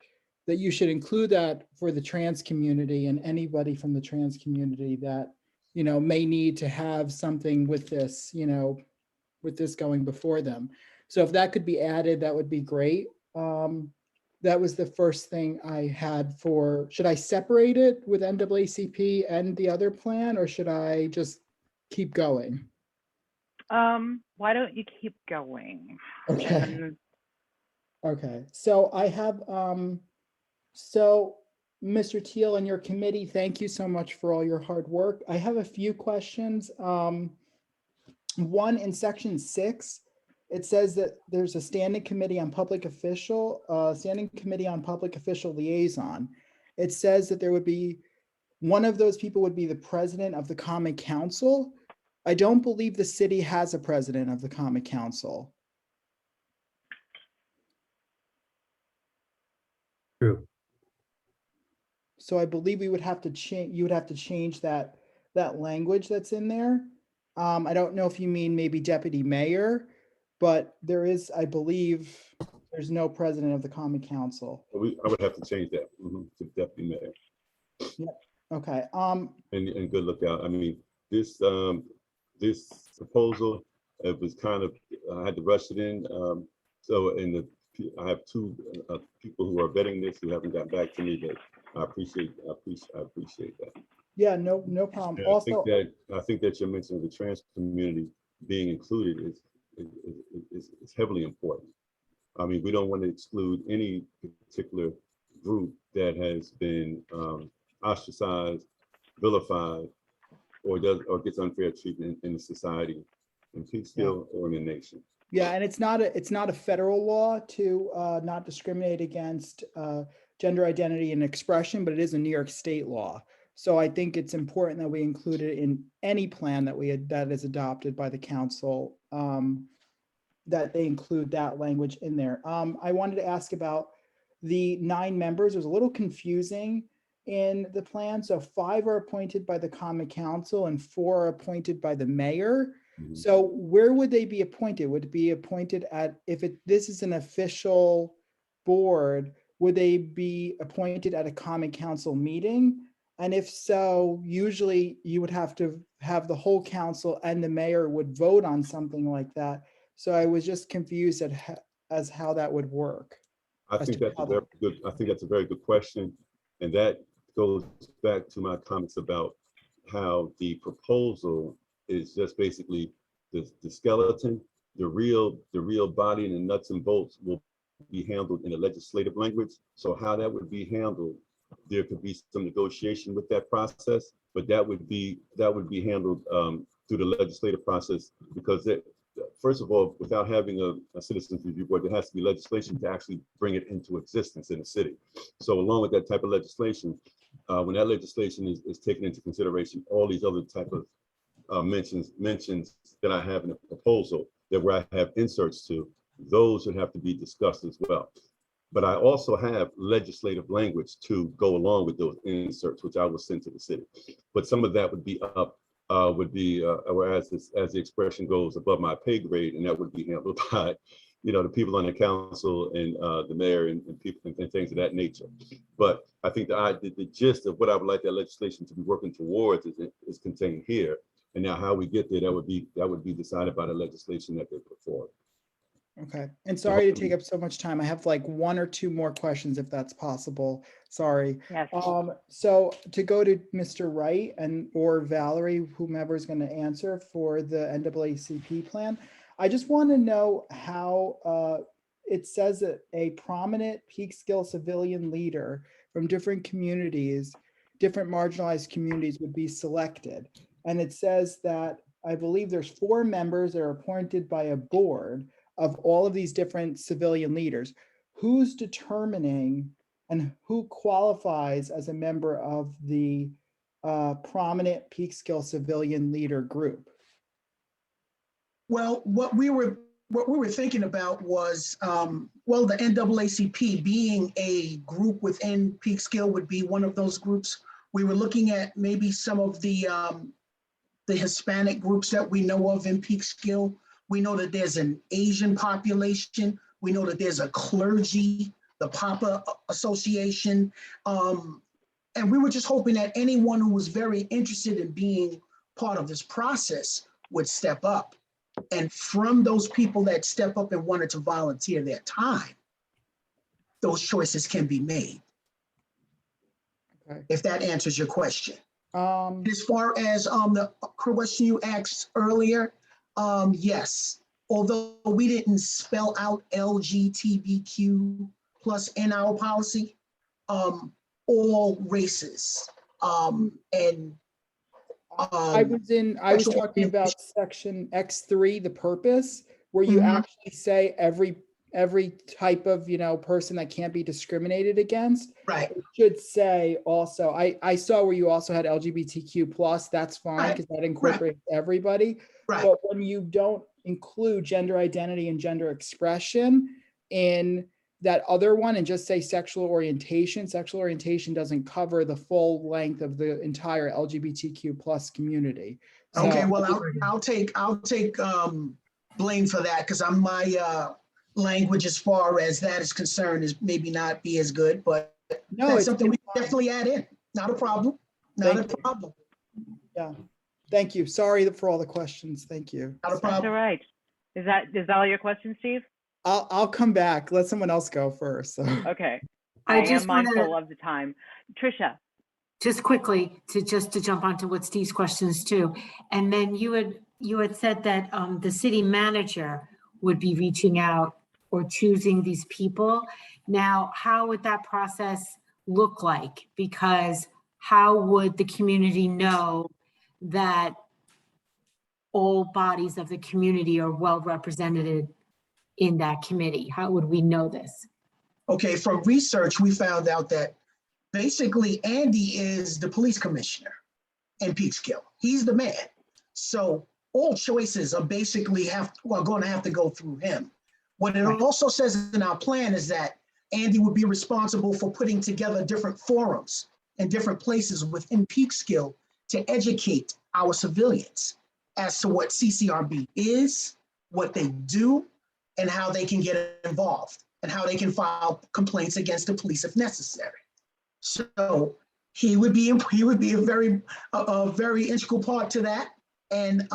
that you should include that for the trans community and anybody from the trans community that, you know, may need to have something with this, you know, with this going before them. So if that could be added, that would be great. That was the first thing I had for, should I separate it with NAACP and the other plan, or should I just keep going? Why don't you keep going? Okay. And Okay, so I have, so Mr. Teal and your committee, thank you so much for all your hard work. I have a few questions. One, in section 6, it says that there's a standing committee on public official liaison. It says that there would be, one of those people would be the president of the Common Council. I don't believe the city has a president of the Common Council. True. So I believe we would have to change, you would have to change that language that's in there. I don't know if you mean maybe deputy mayor, but there is, I believe, there's no president of the Common Council. I would have to change that to deputy mayor. Yep. Okay. And good look out. I mean, this proposal, it was kind of, I had to rush it in. I have two people who are vetting this who haven't gotten back to me, but I appreciate that. Yeah, no problem. And Also, I think that your mention of the trans community being included is heavily important. I mean, we don't want to exclude any particular group that has been ostracized, vilified, or gets unfair treatment in the society, in Peekskill or in the nation. yeah, and it's not a federal law to not discriminate against gender identity and expression, but it is a New York State law. So I think it's important that we include it in any plan that is adopted by the council, that they include that language in there. I wanted to ask about the 9 members. It was a little confusing in the plan. So 5 are appointed by the Common Council and 4 are appointed by the mayor. Mm-hmm. So where would they be appointed? Would it be appointed at, this is an official board, would they be appointed at a Common Council meeting? And if so, usually you would have to have the whole council and the mayor would vote on something like that. So I was just confused as how that would work. I think that's a very good question. And that goes back to my comments about how the proposal is just basically the skeleton, the real body and the nuts and bolts will be handled in a legislative language. So how that would be handled, there could be some negotiation with that process, but that would be handled through the legislative process, because first of all, without having a citizens review board, there has to be legislation to actually bring it into existence in the city. So along with that type of legislation, when that legislation is taken into consideration, all these other type of mentions that I have in the proposal, that where I have inserts to, those would have to be discussed as well. But I also have legislative language to go along with those inserts, which I will send to the city. But some of that would be whereas as the expression goes, above my pay grade, and that would be handled by, the people on the council and the mayor and people and things of that nature. But I think the gist of what I would like that legislation to be working towards is contained here. And now how we get there, that would be decided by the legislation that they put forward. Okay, and sorry to take up so much time. I have like 1 or 2 more questions if that's possible. Sorry. yes. So to go to Mr. Wright or Valerie, whomever is going to answer for the NAACP plan, I just want to know how, it says that a prominent Peekskill civilian leader from different communities, different marginalized communities would be selected. And it says that I believe there's 4 members that are appointed by a board of all of these different civilian leaders. Who's determining and who qualifies as a member of the prominent Peekskill civilian leader group? Well, what we were thinking about was, well, the NAACP being a group within Peekskill would be one of those groups. We were looking at maybe some of the Hispanic groups that we know of in Peekskill. We know that there's an Asian population. We know that there's a clergy, the Papa Association. And we were just hoping that anyone who was very interested in being part of this process would step up. And from those people that step up and wanted to volunteer their time, those choices can be made. Okay. If that answers your question. As far as the question you asked earlier, yes, although we didn't spell out LGBTQ plus in our policy, all races, and I was talking about section X3, the purpose, where you actually say every type of, person that can't be discriminated against. Right. It should say also, I saw where you also had LGBTQ plus, that's fine because that incorporates everybody. Right. But when you don't include gender identity and gender expression in that other one and just say sexual orientation doesn't cover the full length of the entire LGBTQ plus community. So, okay, well, I'll take blame for that because my language as far as that is concerned is maybe not be as good, but no, that's it's something we can fine. definitely add in. Not a problem. Not a problem. Yeah. Thank you. Sorry for all the questions. Thank you. Not a That's problem. all right. Is that all your questions, Steve? I'll come back. Let someone else go first. So. Okay. I I am just wanna- mindful of the time. Tricia. Just quickly to jump onto what Steve's questions too. And then you had said that the city manager would be reaching out or choosing these people. Now, how would that process look like? Because how would the community know that all bodies of the community are well represented in that committee? How would we know this? Okay, from research, we found out that basically Andy is the police commissioner in Peekskill. He's the man. So all choices are basically going to have to go through him. What it also says in our plan is that Andy would be responsible for putting together different forums and different places within Peekskill to educate our civilians as to what CCRB is, what they do, and how they can get involved and how they can file complaints against the police if necessary. So he would be a very integral part to that. And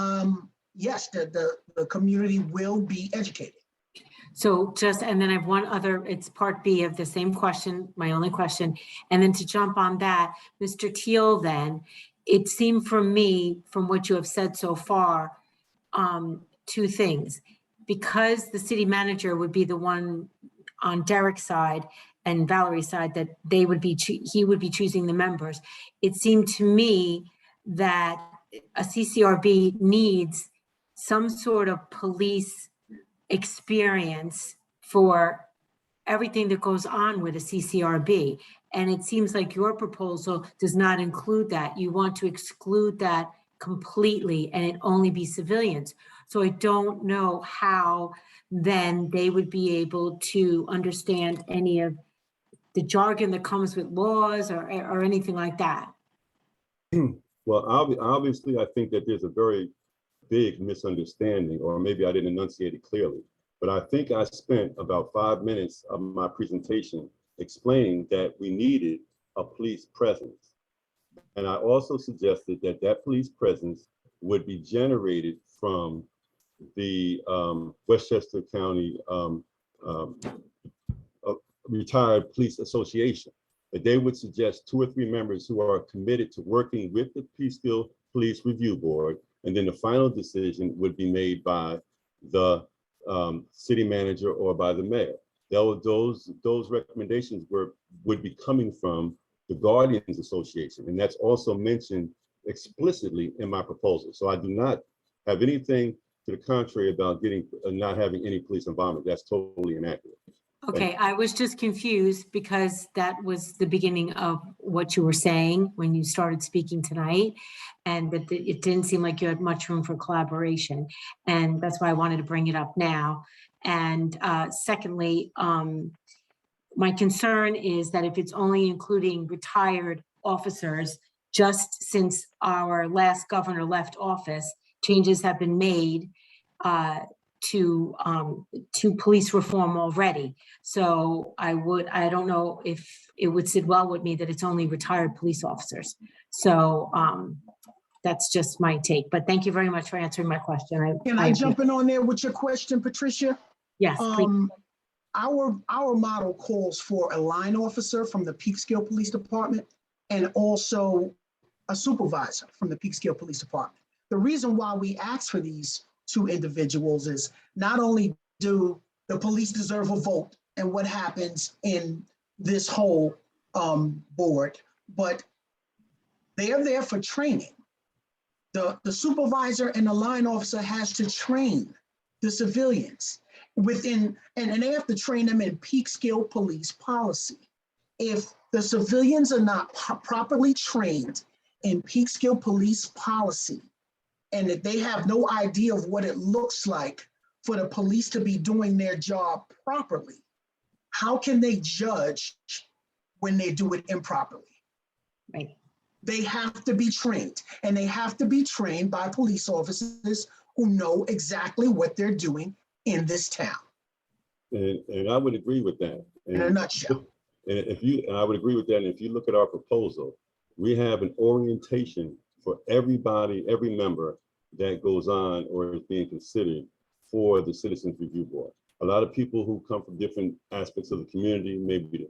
yes, the community will be educated. So and then I have one other, it's part B of the same question, my only question. And then to jump on that, Mr. Teal, then, it seemed from me, from what you have said so far, 2 things. Because the city manager would be the one on Derek's side and Valerie's side, that he would be choosing the members. It seemed to me that a CCRB needs some sort of police experience for everything that goes on with a CCRB. And it seems like your proposal does not include that. You want to exclude that completely and it only be civilians. So I don't know how then they would be able to understand any of the jargon that comes with laws or anything like that. Well, obviously, I think that there's a very big misunderstanding, or maybe I didn't enunciate it clearly, but I think I spent about 5 minutes of my presentation explaining that we needed a police presence. And I also suggested that that police presence would be generated from the Westchester County Retired Police Association, that they would suggest 2 or 3 members who are committed to working with the Peekskill Police Review Board, and then the final decision would be made by the city manager or by the mayor. those recommendations would be coming from the Guardians Association, and that's also mentioned explicitly in my proposal. So I do not have anything to the contrary about not having any police involvement. That's totally inaccurate. Okay, I was just confused because that was the beginning of what you were saying when you started speaking tonight, and that it didn't seem like you had much room for collaboration. And that's why I wanted to bring it up now. And secondly, my concern is that if it's only including retired officers, just since our last governor left office, changes have been made to police reform already. So I don't know if it would sit well with me that it's only retired police officers. So that's just my take, but thank you very much for answering my question. Can I jump in on there with your question, Patricia? Yes, please. Our model calls for a line officer from the Peekskill Police Department and also a supervisor from the Peekskill Police Department. The reason why we ask for these two individuals is not only do the police deserve a vote and what happens in this whole board, but they are there for training. The supervisor and the line officer has to train the civilians within, and they have to train them in Peekskill police policy. If the civilians are not properly trained in Peekskill police policy, and that they have no idea of what it looks like for the police to be doing their job properly, how can they judge when they do it improperly? Right. They have to be trained, and they have to be trained by police officers who know exactly what they're doing in this town. And I would agree with that. In a nutshell. And I would agree with that. And if you look at our proposal, we have an orientation for everybody, every member that goes on or is being considered for the Citizens Review Board. A lot of people who come from different aspects of the community, maybe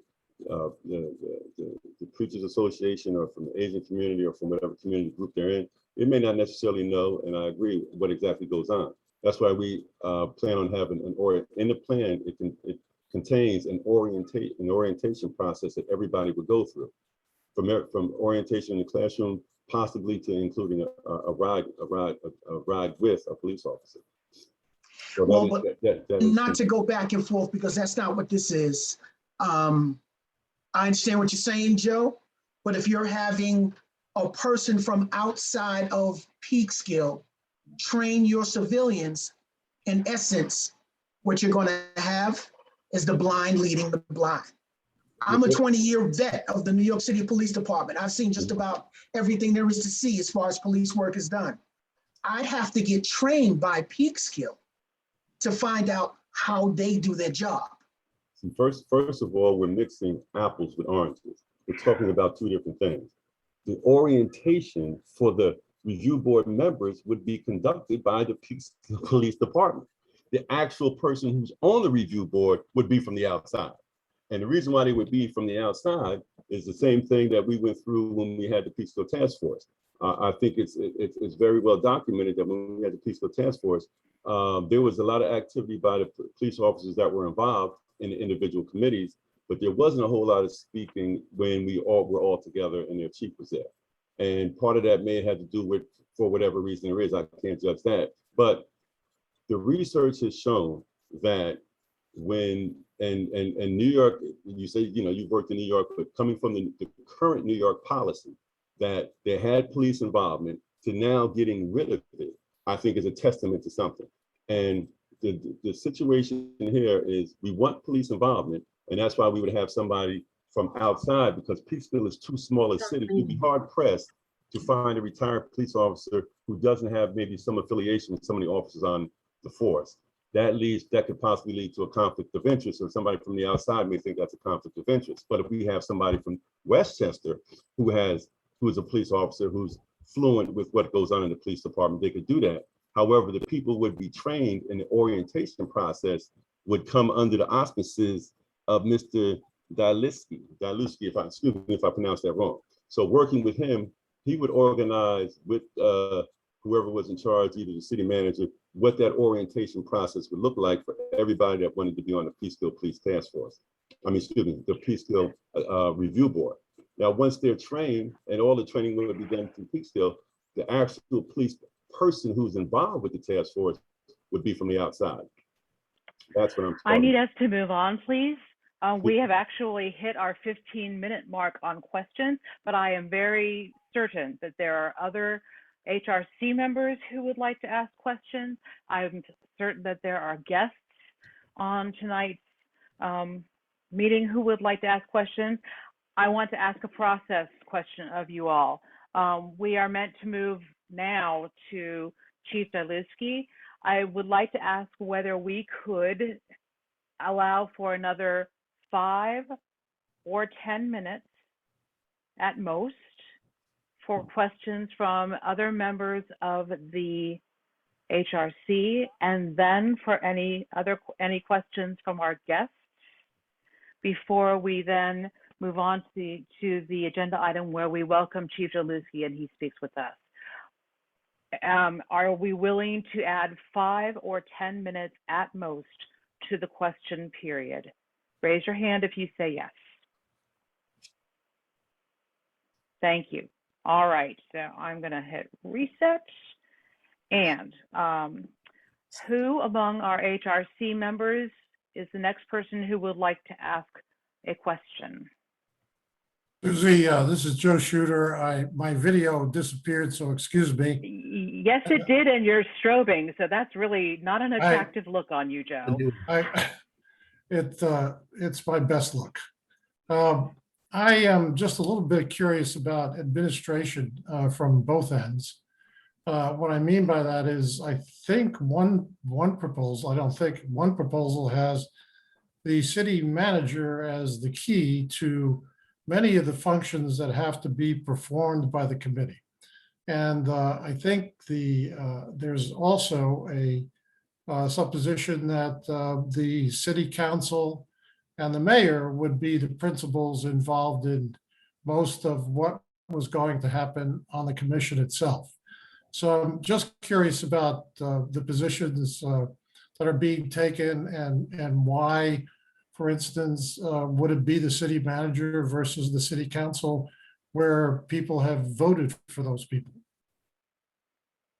the Preachers Association or from the Asian community or from whatever community group they're in, they may not necessarily know, and I agree, what exactly goes on. That's why we plan on having in the plan, it contains an orientation process that everybody would go through, from orientation in the classroom, possibly to including a ride with a police officer. So well, but not to go back and forth, because that's not what this is. I understand what you're saying, Joe, but if you're having a person from outside of Peekskill train your civilians, in essence, what you're going to have is the blind leading the blind. I'm a 20-year vet of the New York City Police Department. I've seen just about everything there is to see as far as police work is done. I'd have to get trained by Peekskill to find out how they do their job. First of all, we're mixing apples with oranges. We're talking about two different things. The orientation for the review board members would be conducted by the Peekskill Police Department. The actual person who's on the review board would be from the outside. And the reason why they would be from the outside is the same thing that we went through when we had the Peekskill Task Force. I think it's very well documented that when we had the Peekskill Task Force, there was a lot of activity by the police officers that were involved in the individual committees, but there wasn't a whole lot of speaking when we all were all together and their chief was there. And part of that may have had to do with, for whatever reason there is, I can't judge that. But the research has shown that when, and New York, you say, you've worked in New York, but coming from the current New York policy, that they had police involvement to now getting rid of it, I think is a testament to something. And the situation here is we want police involvement, and that's why we would have somebody from outside, because Peekskill is too small a city. You'd be hard pressed to find a retired police officer who doesn't have maybe some affiliation with some of the officers on the force. That could possibly lead to a conflict of interest, or somebody from the outside may think that's a conflict of interest. But if we have somebody from Westchester who is a police officer who's fluent with what goes on in the police department, they could do that. However, the people would be trained in the orientation process would come under the auspices of Mr. Daluski, if I pronounce that wrong. So working with him, he would organize with whoever was in charge, either the city manager, what that orientation process would look like for everybody that wanted to be on the Peekskill Police Task Force. I mean, excuse me, the Peekskill Review Board. Now, once they're trained, and all the training will be done through Peekskill, the actual police person who's involved with the task force would be from the outside. That's what I'm I talking need about. us to move on, please. We have actually hit our 15-minute mark on questions, but I am very certain that there are other HRC members who would like to ask questions. I'm certain that there are guests on tonight's meeting who would like to ask questions. I want to ask a process question of you all. We are meant to move now to Chief Daluski. I would like to ask whether we could allow for another 5 or 10 minutes at most for questions from other members of the HRC, and then for any questions from our guests before we then move on to the agenda item where we welcome Chief Daluski and he speaks with us. Are we willing to add 5 or 10 minutes at most to the question period? Raise your hand if you say yes. Thank you. All right, so I'm gonna hit reset. And who among our HRC members is the next person who would like to ask a question? Susie, this is Joe Shooter. My video disappeared, so excuse me. Yes, it did, and you're strobing, so that's really not an attractive look on you, Joe. It's my best look. I am just a little bit curious about administration from both ends. What I mean by that is I think one proposal, I don't think, one proposal has the city manager as the key to many of the functions that have to be performed by the committee. And I think there's also a supposition that the city council and the mayor would be the principals involved in most of what was going to happen on the commission itself. So I'm just curious about the positions that are being taken and why, for instance, would it be the city manager versus the city council where people have voted for those people?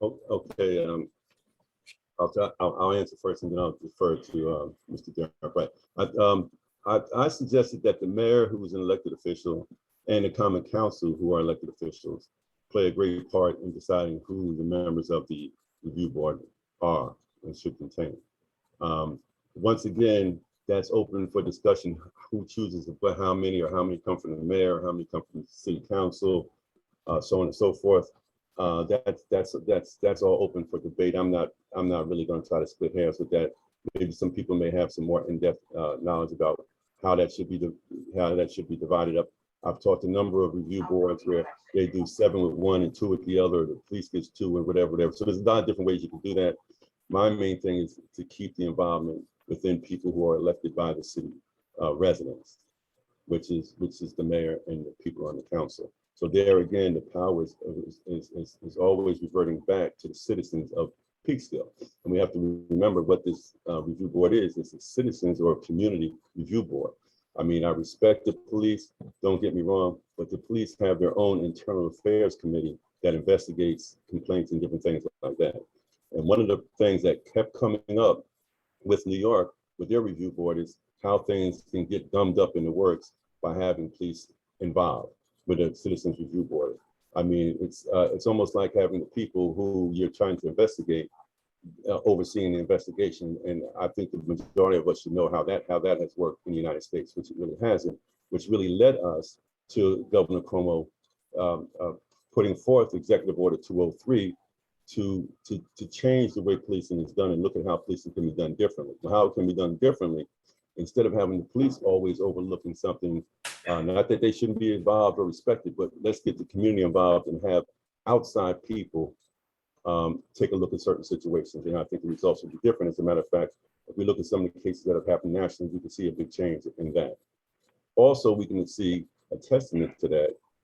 Okay, I'll answer first and then I'll defer to Mr. Derrick. But I suggested that the mayor, who is an elected official, and the common council, who are elected officials, play a great part in deciding who the members of the review board are and should contain. Once again, that's open for discussion. Who chooses how many come from the mayor, how many come from the city council, so on and so forth. That's all open for debate. I'm not really going to try to split hairs with that. Maybe some people may have some more in-depth knowledge about how that should be divided up. I've talked to a number of review boards where they do 7 with one and 2 with the other. The police gets 2 and whatever. So there's a lot of different ways you can do that. My main thing is to keep the involvement within people who are elected by the city residents, which is the mayor and the people on the council. So there again, the power is always reverting back to the citizens of Peekskill. And we have to remember what this review board is. It's a citizens or a community review board. I mean, I respect the police, don't get me wrong, but the police have their own internal affairs committee that investigates complaints and different things like that. And one of the things that kept coming up with New York, with their review board, is how things can get gummed up in the works by having police involved with a citizens review board. I mean, it's almost like having the people who you're trying to investigate overseeing the investigation. And I think the majority of us should know how that has worked in the United States, which it really hasn't, which really led us to Governor Cuomo putting forth Executive Order 203 to change the way policing is done and look at how policing can be done differently. How it can be done differently, instead of having the police always overlooking something, not that they shouldn't be involved or respected, but let's get the community involved and have outside people take a look at certain situations. And I think the results will be different. As a matter of fact, if we look at some of the cases that have happened nationally, we can see a big change in that. Also, we can see a testament to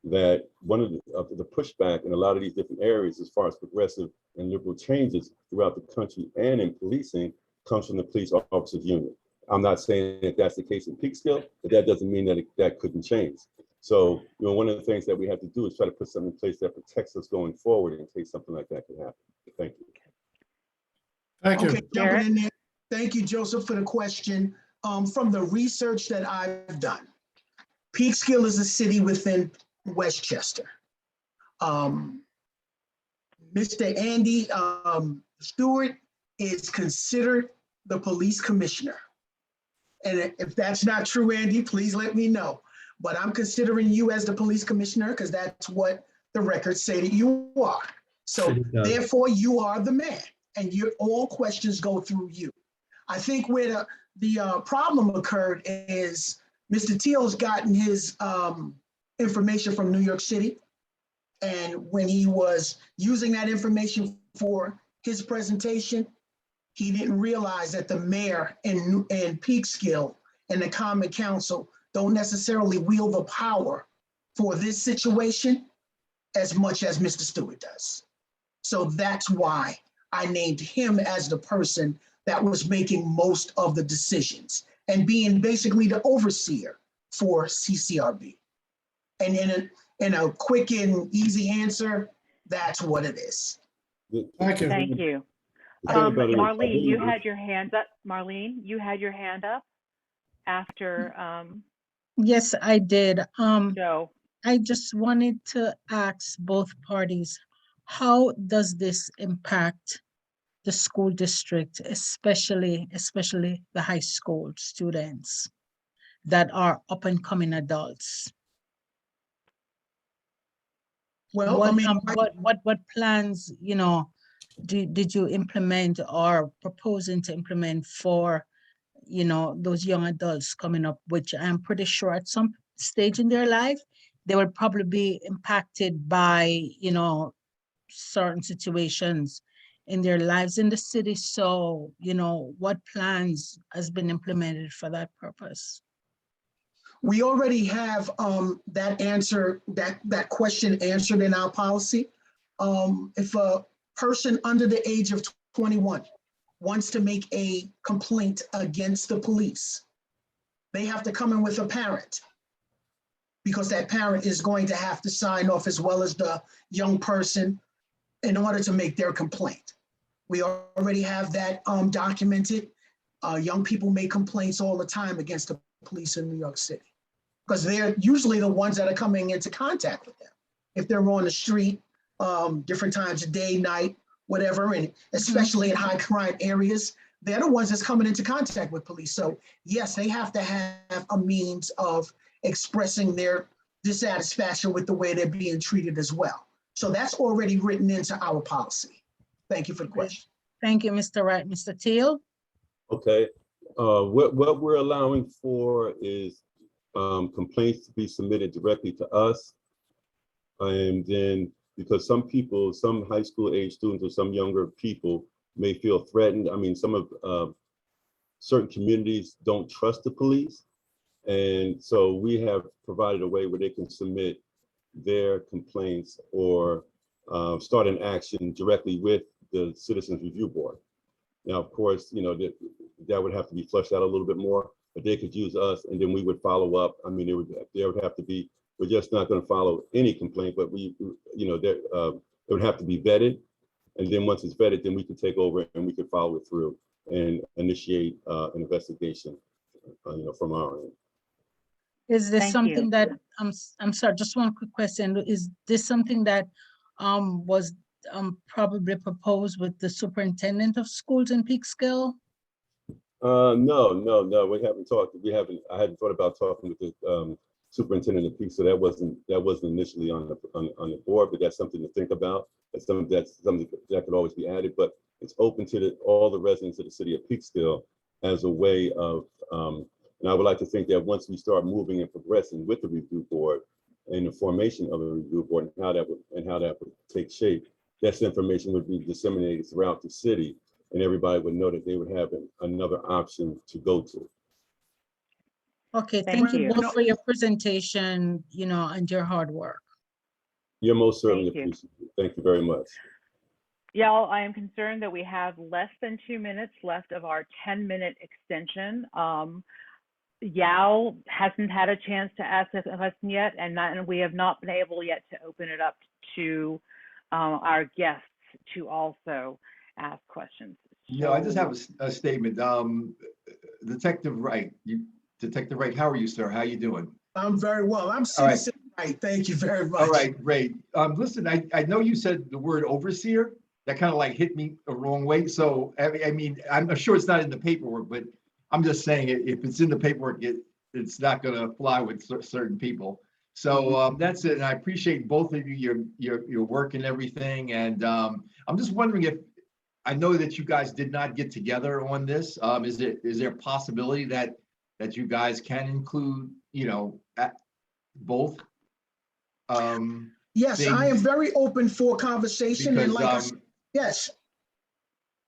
that one of the pushback in a lot of these different areas as far as progressive and liberal changes throughout the country and in policing comes from the police officers union. I'm not saying that that's the case in Peekskill, but that doesn't mean that that couldn't change. So, one of the things that we have to do is try to put something in place that protects us going forward in case something like that can happen. Thank you. Thank you. Okay, jumping in there. Thank you, Joseph, for the question. From the research that I've done, Peekskill is a city within Westchester. Mr. Andy Stewart is considered the police commissioner. And if that's not true, Andy, please let me know. But I'm considering you as the police commissioner because that's what the records say that you are. So therefore, you are the man, and all questions go through you. I think where the problem occurred is Mr. Teal's gotten his information from New York City. And when he was using that information for his presentation, he didn't realize that the mayor in Peekskill and the Common Council don't necessarily wield the power for this situation as much as Mr. Stewart does. So that's why I named him as the person that was making most of the decisions and being basically the overseer for CCRB. And in a quick and easy answer, that's what it is. Thank you. Thank you. Marlene, you had your hand up. Marlene, you had your hand up after Yes, I did. Joe. I just wanted to ask both parties, how does this impact the school district, especially the high school students that are up and coming adults? Well, what plans, did you implement or proposing to implement for, those young adults coming up, which I'm pretty sure at some stage in their life, they will probably be impacted by, certain situations in their lives in the city. So, what plans has been implemented for that purpose? We already have that answer, that question answered in our policy. If a person under the age of 21 wants to make a complaint against the police, they have to come in with a parent because that parent is going to have to sign off as well as the young person in order to make their complaint. We already have that documented. Young people make complaints all the time against the police in New York City because they're usually the ones that are coming into contact with them. If they're on the street, different times of day, night, whatever, and especially in high crime areas, they're the ones that's coming into contact with police. So yes, they have to have a means of expressing their dissatisfaction with the way they're being treated as well. So that's already written into our policy. Thank you for the question. Thank you, Mr. Wright. Mr. Teal? Okay. What we're allowing for is complaints to be submitted directly to us. And then because some people, some high school age students or some younger people may feel threatened. I mean, some of certain communities don't trust the police. And so we have provided a way where they can submit their complaints or start an action directly with the Citizens Review Board. Now, of course, that would have to be fleshed out a little bit more, but they could use us and then we would follow up. I mean, there would have to be, we're just not going to follow any complaint, but it would have to be vetted. And then once it's vetted, then we could take over and we could follow it through and initiate an investigation, from our end. Is this something that, I'm sorry, just one quick question. Is this something that was probably proposed with the superintendent of schools in Peekskill? No, we haven't talked. I hadn't thought about talking with the superintendent of Peekskill. That wasn't initially on the board, but that's something to think about. That's something that could always be added, but it's open to all the residents of the city of Peekskill as a way of, and I would like to think that once we start moving and progressing with the review board and the formation of a review board and how that would take shape, that information would be disseminated throughout the city and everybody would know that they would have another option to go to. Okay, thank you both for your presentation, and your hard work. You're most certainly appreciated. Thank you very much. Y'all, I am concerned that we have less than 2 minutes left of our 10-minute extension. Yao hasn't had a chance to ask a question yet, and we have not been able yet to open it up to our guests to also ask questions. No, I just have a statement. Detective Wright, Detective Wright, how are you, sir? How you doing? I'm very well. I'm All right. Citizen Wright. Thank you very much. All right, great. Listen, I know you said the word overseer. That kind of like hit me the wrong way. So, I mean, I'm sure it's not in the paperwork, but I'm just saying if it's in the paperwork, it's not going to fly with certain people. So that's it. And I appreciate both of you, your work and everything. And I'm just wondering if, I know that you guys did not get together on this. Is there a possibility that you guys can include, both? Yes, I am very open for conversation and like I Because, said, yes,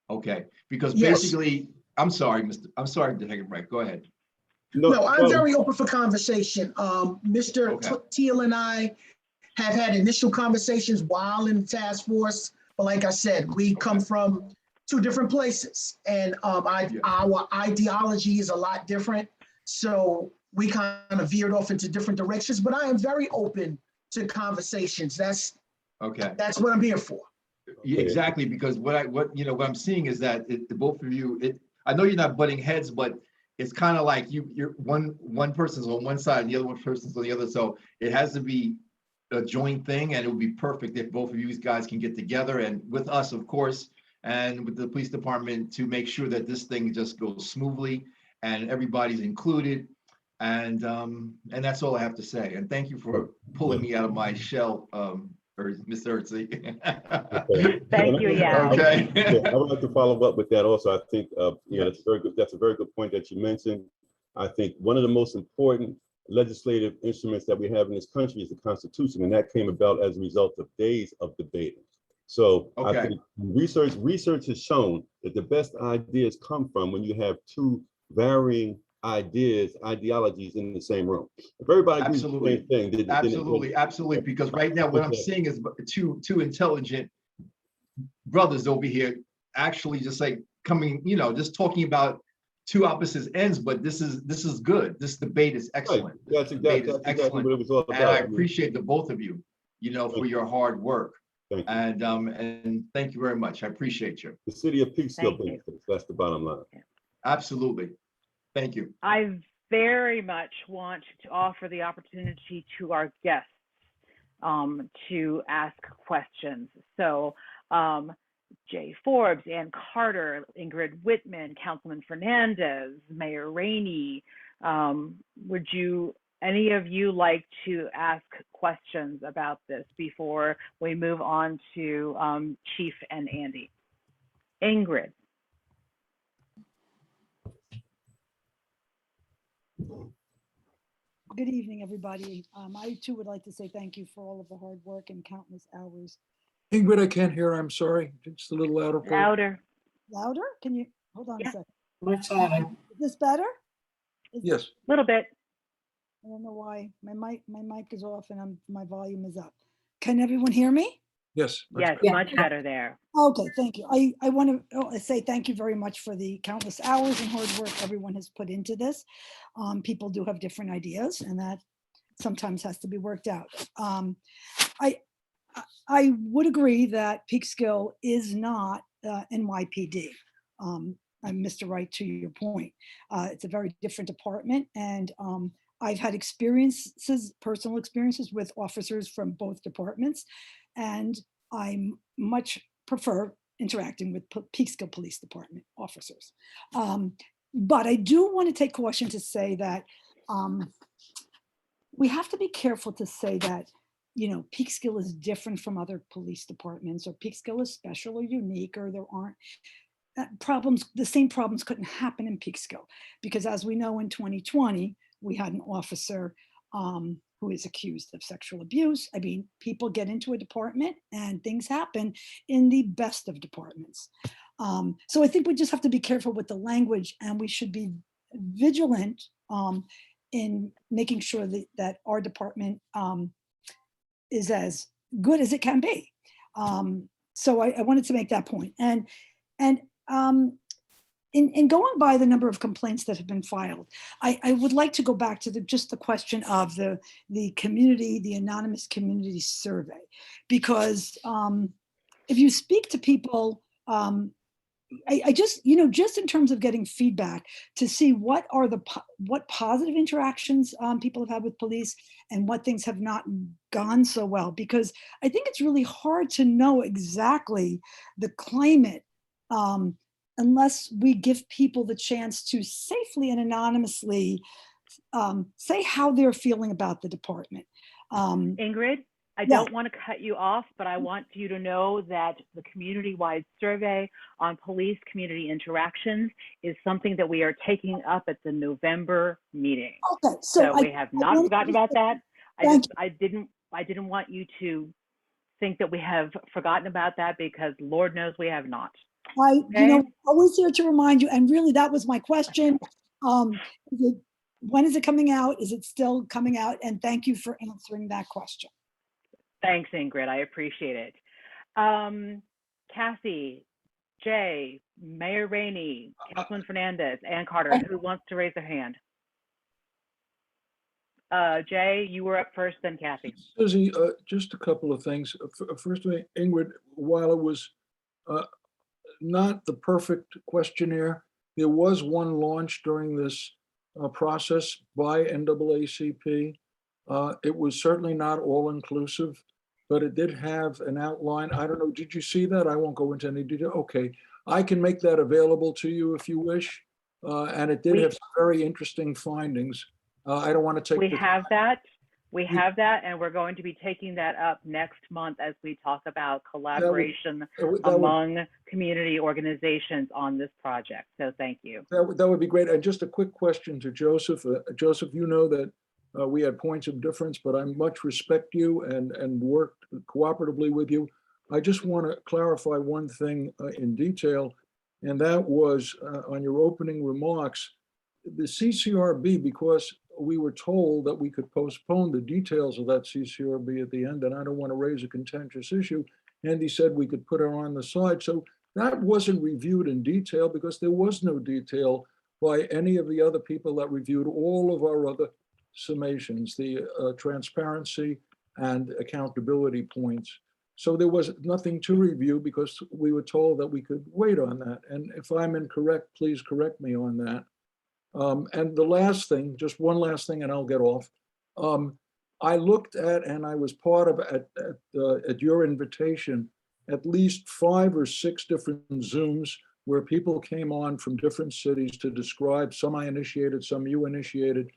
okay, because Yes. basically, I'm sorry, Detective Wright, go ahead. no, I'm very open for conversation. Mr. Okay. Teal and I have had initial conversations while in the task force. But like I said, we come from two different places and our ideology is a lot different. So we kind of veered off into different directions, but I am very open to conversations. That's what I'm here for. Yeah, exactly, because what I'm seeing is that the both of you, I know you're not butting heads, but it's kind of like you're one person's on one side and the other one person's on the other. So it has to be a joint thing, and it would be perfect if both of you guys can get together and with us, of course, and with the police department to make sure that this thing just goes smoothly and everybody's included. And that's all I have to say. And thank you for pulling me out of my shell, or Mr. Ertzi. Thank you, Yao. Okay. I would like to follow up with that also. I think that's a very good. That's a very good point that you mentioned. I think one of the most important legislative instruments that we have in this country is the Constitution, and that came about as a result of days of debating. So I think research has shown that the best ideas come from when you have two varying ideologies in the same room. If everybody agrees the same thing, absolutely. Because right now what I'm seeing is two intelligent brothers over here actually just like coming, just talking about two opposite ends, but this is good. This debate is excellent. Right. That's exactly what it was all about. And I appreciate the both of you, for your hard work. Thank you. And thank you very much. I appreciate you. The city of Peekskill benefits. That's the bottom line. Absolutely. Thank you. I very much want to offer the opportunity to our guests to ask questions. So Jay Forbes, Ann Carter, Ingrid Whitman, Councilman Fernandez, Mayor Rainey, would any of you like to ask questions about this before we move on to Chief and Andy? Ingrid. Good evening, everybody. I too would like to say thank you for all of the hard work and countless hours. Ingrid, I can't hear. I'm sorry. Just a little louder. Please. Louder. Louder? Can you hold on a second? Much louder. Is this better? Yes. A little bit. I don't know why my mic is off and my volume is up. Can everyone hear me? Yes. Yes, much better there. Okay, thank you. I want to say thank you very much for the countless hours and hard work everyone has put into this. People do have different ideas, and that sometimes has to be worked out. I would agree that Peekskill is not NYPD. Mr. Wright, to your point, it's a very different department, and I've had personal experiences with officers from both departments, and I much prefer interacting with Peekskill Police Department officers. But I do want to take caution to say that we have to be careful to say that, Peekskill is different from other police departments, or Peekskill is special or unique, or there aren't problems. The same problems couldn't happen in Peekskill, because as we know, in 2020, we had an officer who is accused of sexual abuse. I mean, people get into a department and things happen in the best of departments. So I think we just have to be careful with the language, and we should be vigilant in making sure that our department is as good as it can be. So I wanted to make that point. And in going by the number of complaints that have been filed, I would like to go back to just the question of the community, the anonymous community survey, because if you speak to people, I just, just in terms of getting feedback to see what positive interactions people have had with police and what things have not gone so well, because I think it's really hard to know exactly the climate unless we give people the chance to safely and anonymously say how they're feeling about the department. Ingrid, I don't want to cut you off, but I want you to know that the community-wide survey on police community interactions is something that we are taking up at the November meeting. Okay, so we have not forgotten about that. I didn't want you to think that we have forgotten about that, because Lord knows we have not. Always here to remind you, and really that was my question. When is it coming out? Is it still coming out? And thank you for answering that question. Thanks, Ingrid. I appreciate it. Kathy, Jay, Mayor Rainey, Councilman Fernandez, Ann Carter, who wants to raise their hand? Jay, you were up first, then Kathy. Susie, just a couple of things. First, Ingrid, while it was not the perfect questionnaire, there was one launch during this process by NAACP. It was certainly not all-inclusive, but it did have an outline. I don't know, did you see that? I won't go into any detail. Okay, I can make that available to you if you wish. And it did have some very interesting findings. I don't want to take. We have that, and we're going to be taking that up next month as we talk about collaboration among community organizations on this project. So thank you. That would be great. And just a quick question to Joseph. Joseph, you know that we had points of difference, but I much respect you and worked cooperatively with you. I just want to clarify one thing in detail, and that was on your opening remarks, the CCRB, because we were told that we could postpone the details of that CCRB at the end, and I don't want to raise a contentious issue. Andy said we could put it on the side. So that wasn't reviewed in detail because there was no detail by any of the other people that reviewed all of our other summations, the transparency and accountability points. So there was nothing to review because we were told that we could wait on that. And if I'm incorrect, please correct me on that. And the last thing, just one last thing, and I'll get off. I looked at, and I was part of at your invitation, at least 5 or 6 different Zooms where people came on from different cities to describe. Some I initiated, some you initiated.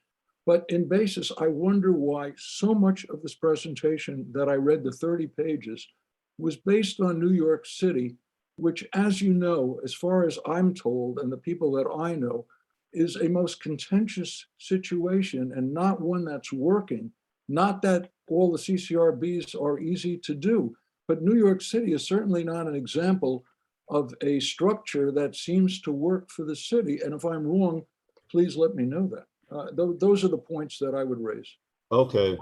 But in basis, I wonder why so much of this presentation that I read, the 30 pages, was based on New York City, which, as you know, as far as I'm told, and the people that I know, is a most contentious situation and not one that's working. Not that all the CCRBs are easy to do, but New York City is certainly not an example of a structure that seems to work for the city. And if I'm wrong, please let me know that. Those are the points that I would raise. Okay.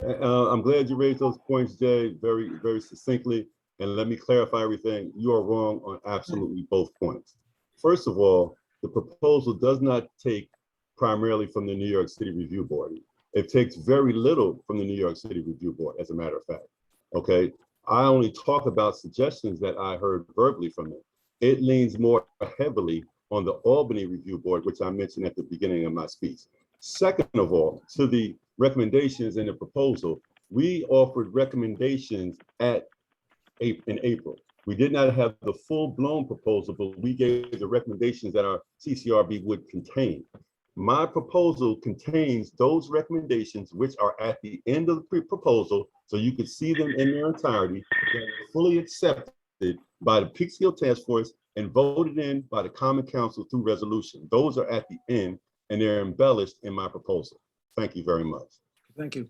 I'm glad you raised those points, Jay, very, very succinctly. And let me clarify everything. You are wrong on absolutely both points. First of all, the proposal does not take primarily from the New York City Review Board. It takes very little from the New York City Review Board, as a matter of fact. Okay, I only talk about suggestions that I heard verbally from them. It leans more heavily on the Albany Review Board, which I mentioned at the beginning of my speech. Second of all, to the recommendations in the proposal, we offered recommendations in April. We did not have the full-blown proposal, but we gave the recommendations that our CCRB would contain. My proposal contains those recommendations, which are at the end of the proposal, so you can see them in their entirety. They're fully accepted by the Peekskill Task Force and voted in by the Common Council through resolution. Those are at the end, and they're embellished in my proposal. Thank you very much. Thank you.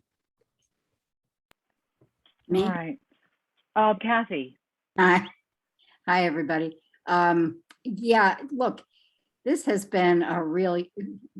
All right. Kathy. Hi, everybody. Yeah, look, this has been a really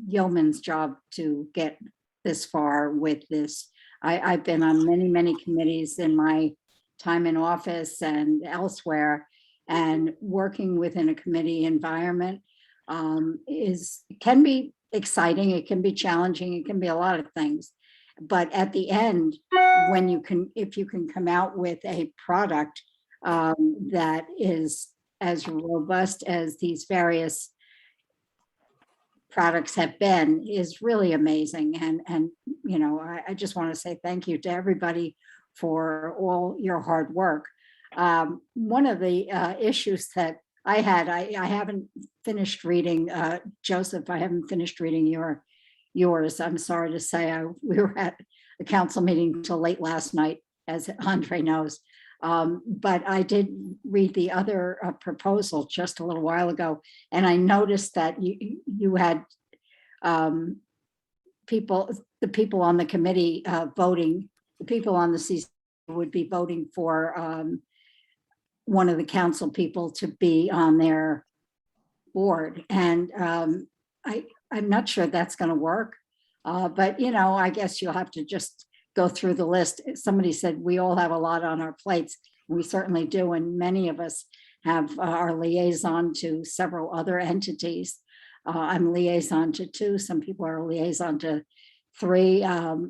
yeoman's job to get this far with this. I've been on many, many committees in my time in office and elsewhere, and working within a committee environment can be exciting, it can be challenging, it can be a lot of things. But at the end, if you can come out with a product that is as robust as these various products have been, is really amazing. And you know, I just want to say thank you to everybody for all your hard work. One of the issues that I had, I haven't finished reading, Joseph, I haven't finished reading yours. I'm sorry to say, we were at a council meeting till late last night, as Andre knows. But I did read the other proposal just a little while ago, and I noticed that you had the people on the committee voting, the people on the CC would be voting for one of the council people to be on their board. And I'm not sure that's going to work. But, you know, I guess you'll have to just go through the list. Somebody said we all have a lot on our plates. We certainly do. And many of us have our liaison to several other entities. I'm liaison to 2. Some people are liaison to 3.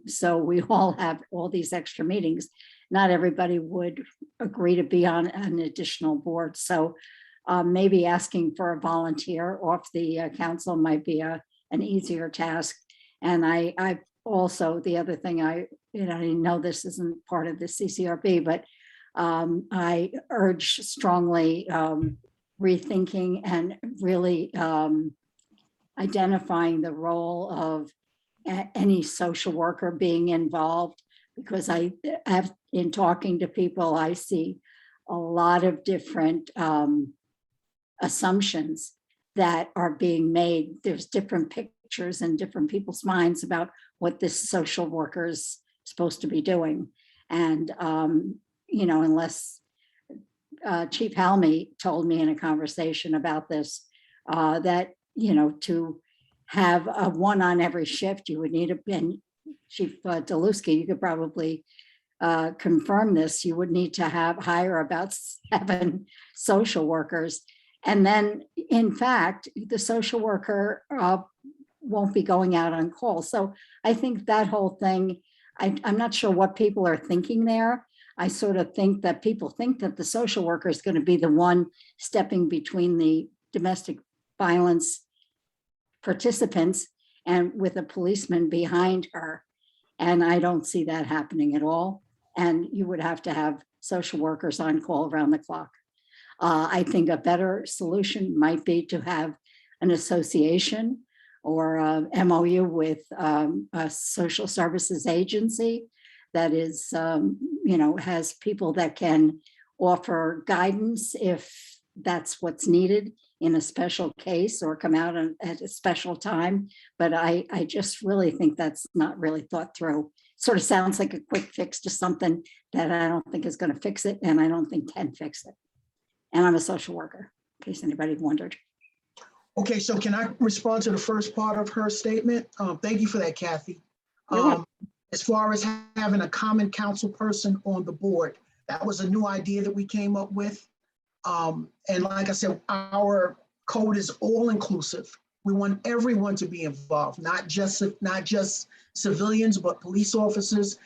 So we all have all these extra meetings. Not everybody would agree to be on an additional board. So maybe asking for a volunteer off the council might be an easier task. And I also, the other thing I know this isn't part of the CCRB, but I urge strongly rethinking and really identifying the role of any social worker being involved, because I have, in talking to people, I see a lot of different assumptions that are being made. There's different pictures in different people's minds about what this social worker is supposed to be doing. And, you know, unless Chief Halmy told me in a conversation about this, that, you know, to have a one on every shift, you would need and Chief Delusky, you could probably confirm this, you would need to hire about 7 social workers. And then, in fact, the social worker won't be going out on call. So I think that whole thing, I'm not sure what people are thinking there. I sort of think that people think that the social worker is going to be the one stepping between the domestic violence participants and with a policeman behind her. And I don't see that happening at all. And you would have to have social workers on call around the clock. I think a better solution might be to have an association or a MOU with a social services agency that is, you know, has people that can offer guidance if that's what's needed in a special case, or come out at a special time. But I just really think that's not really thought through. Sort of sounds like a quick fix to something that I don't think is going to fix it, and I don't think can fix it. And I'm a social worker, in case anybody wondered. Okay, so can I respond to the first part of her statement? Thank you for that, Kathy. As far as having a common council person on the board, that was a new idea that we came up with. And like I said, our code is all inclusive. We want everyone to be involved, not just civilians, but police officers,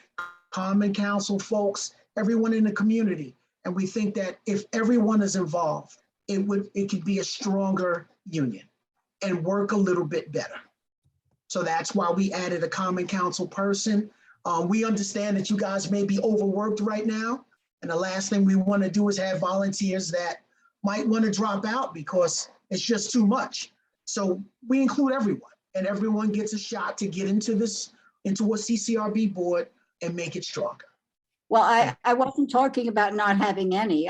common council folks, everyone in the community. And we think that if everyone is involved, it could be a stronger union and work a little bit better. So that's why we added a common council person. We understand that you guys may be overworked right now. And the last thing we want to do is have volunteers that might want to drop out because it's just too much. So we include everyone, and everyone gets a shot to get into a CCRB board and make it stronger. Well, I wasn't talking about not having any.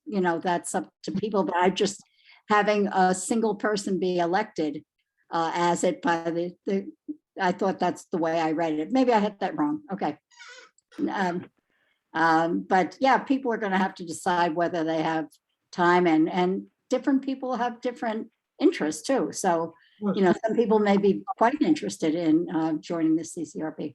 You know, that's up to people, but I just having a single person be elected as it by I thought that's the way I read it. Maybe I had that wrong. Okay. But yeah, people are going to have to decide whether they have time, and different people have different interests too. So, you know, some people may be quite interested in joining the CCRB.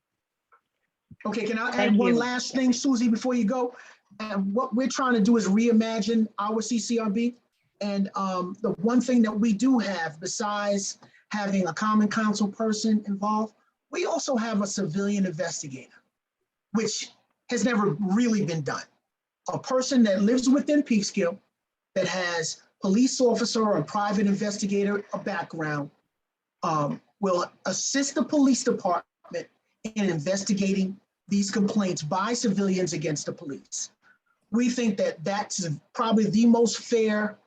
Okay, can I add one last thing, Susie, before you go? And what we're trying to do is reimagine our CCRB. And the one thing that we do have, besides having a common council person involved, we also have a civilian investigator, which has never really been done. A person that lives within Peekskill that has police officer or private investigator a background will assist the police department in investigating these complaints by civilians against the police. We think that that's probably the most fair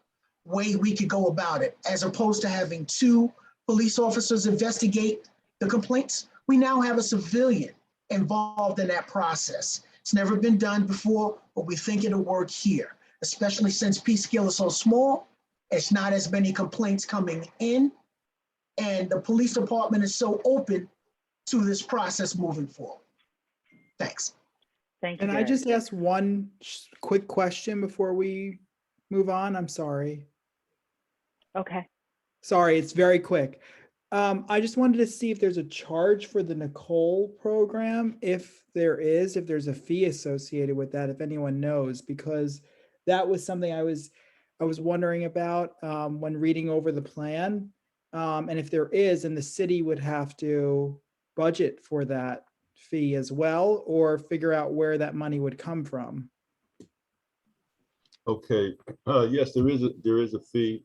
way we could go about it, as opposed to having 2 police officers investigate the complaints. We now have a civilian involved in that process. It's never been done before, but we think it'll work here, especially since Peekskill is so small. It's not as many complaints coming in, and the police department is so open to this process moving forward. Thanks. Thank you. Can I just ask one quick question before we move on? I'm sorry. Okay. Sorry, it's very quick. I just wanted to see if there's a charge for the Nicole program. If there's a fee associated with that, if anyone knows, because that was something I was wondering about when reading over the plan. And if there is, and the city would have to budget for that fee as well, or figure out where that money would come from. Okay, yes, there is a fee.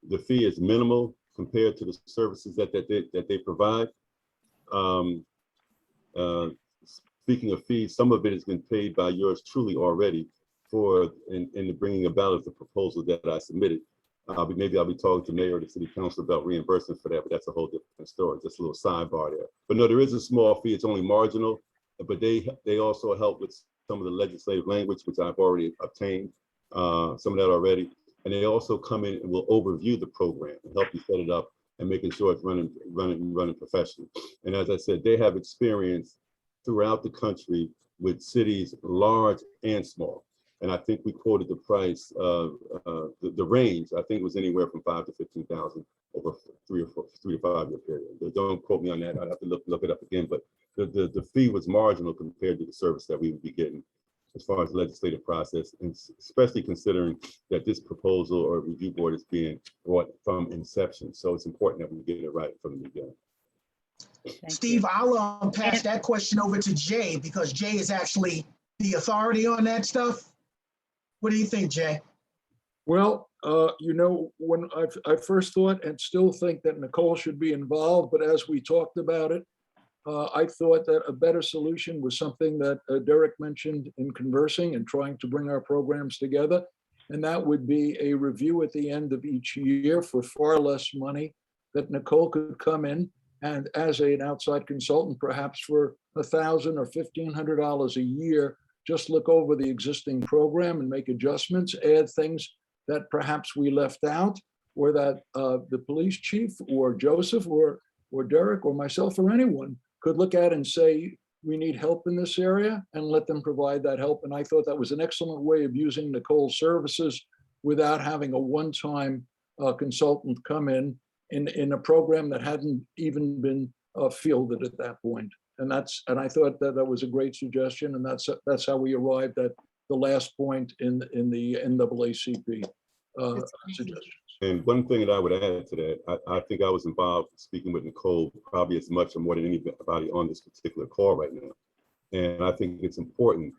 The fee is minimal compared to the services that they provide. Speaking of fees, some of it has been paid by yours truly already for in the bringing about of the proposal that I submitted. Maybe I'll be talking to Mayor or the City Council about reimbursement for that, but that's a whole different story. Just a little sidebar there. But no, there is a small fee. It's only marginal, but they also help with some of the legislative language, which I've already obtained, some of that already. And they also come in and will overview the program and help you set it up and making sure it's running professionally. And as I said, they have experience throughout the country with cities large and small. And I think we quoted the price of the range. I think was anywhere from 5,000 to 15,000 over 3 to 5 year period. Don't quote me on that. I'd have to look it up again. But the fee was marginal compared to the service that we would be getting as far as legislative process, and especially considering that this proposal or review board is being brought from inception. So it's important that we get it right from the beginning. Steve, I'll pass that question over to Jay, because Jay is actually the authority on that stuff. What do you think, Jay? Well, when I first thought and still think that Nicole should be involved, but as we talked about it, I thought that a better solution was something that Derek mentioned in conversing and trying to bring our programs together. And that would be a review at the end of each year for far less money, that Nicole could come in and as an outside consultant, perhaps for $1,000 or $1,500 a year, just look over the existing program and make adjustments, add things that perhaps we left out, or that the police chief or Joseph or Derek or myself or anyone could look at and say, we need help in this area, and let them provide that help. And I thought that was an excellent way of using Nicole's services without having a one-time consultant come in a program that hadn't even been fielded at that point. And I thought that was a great suggestion, and that's how we arrived at the last point in the NAACP suggestions. And one thing that I would add to that, I think I was involved speaking with Nicole probably as much or more than anybody on this particular call right now. And I think it's important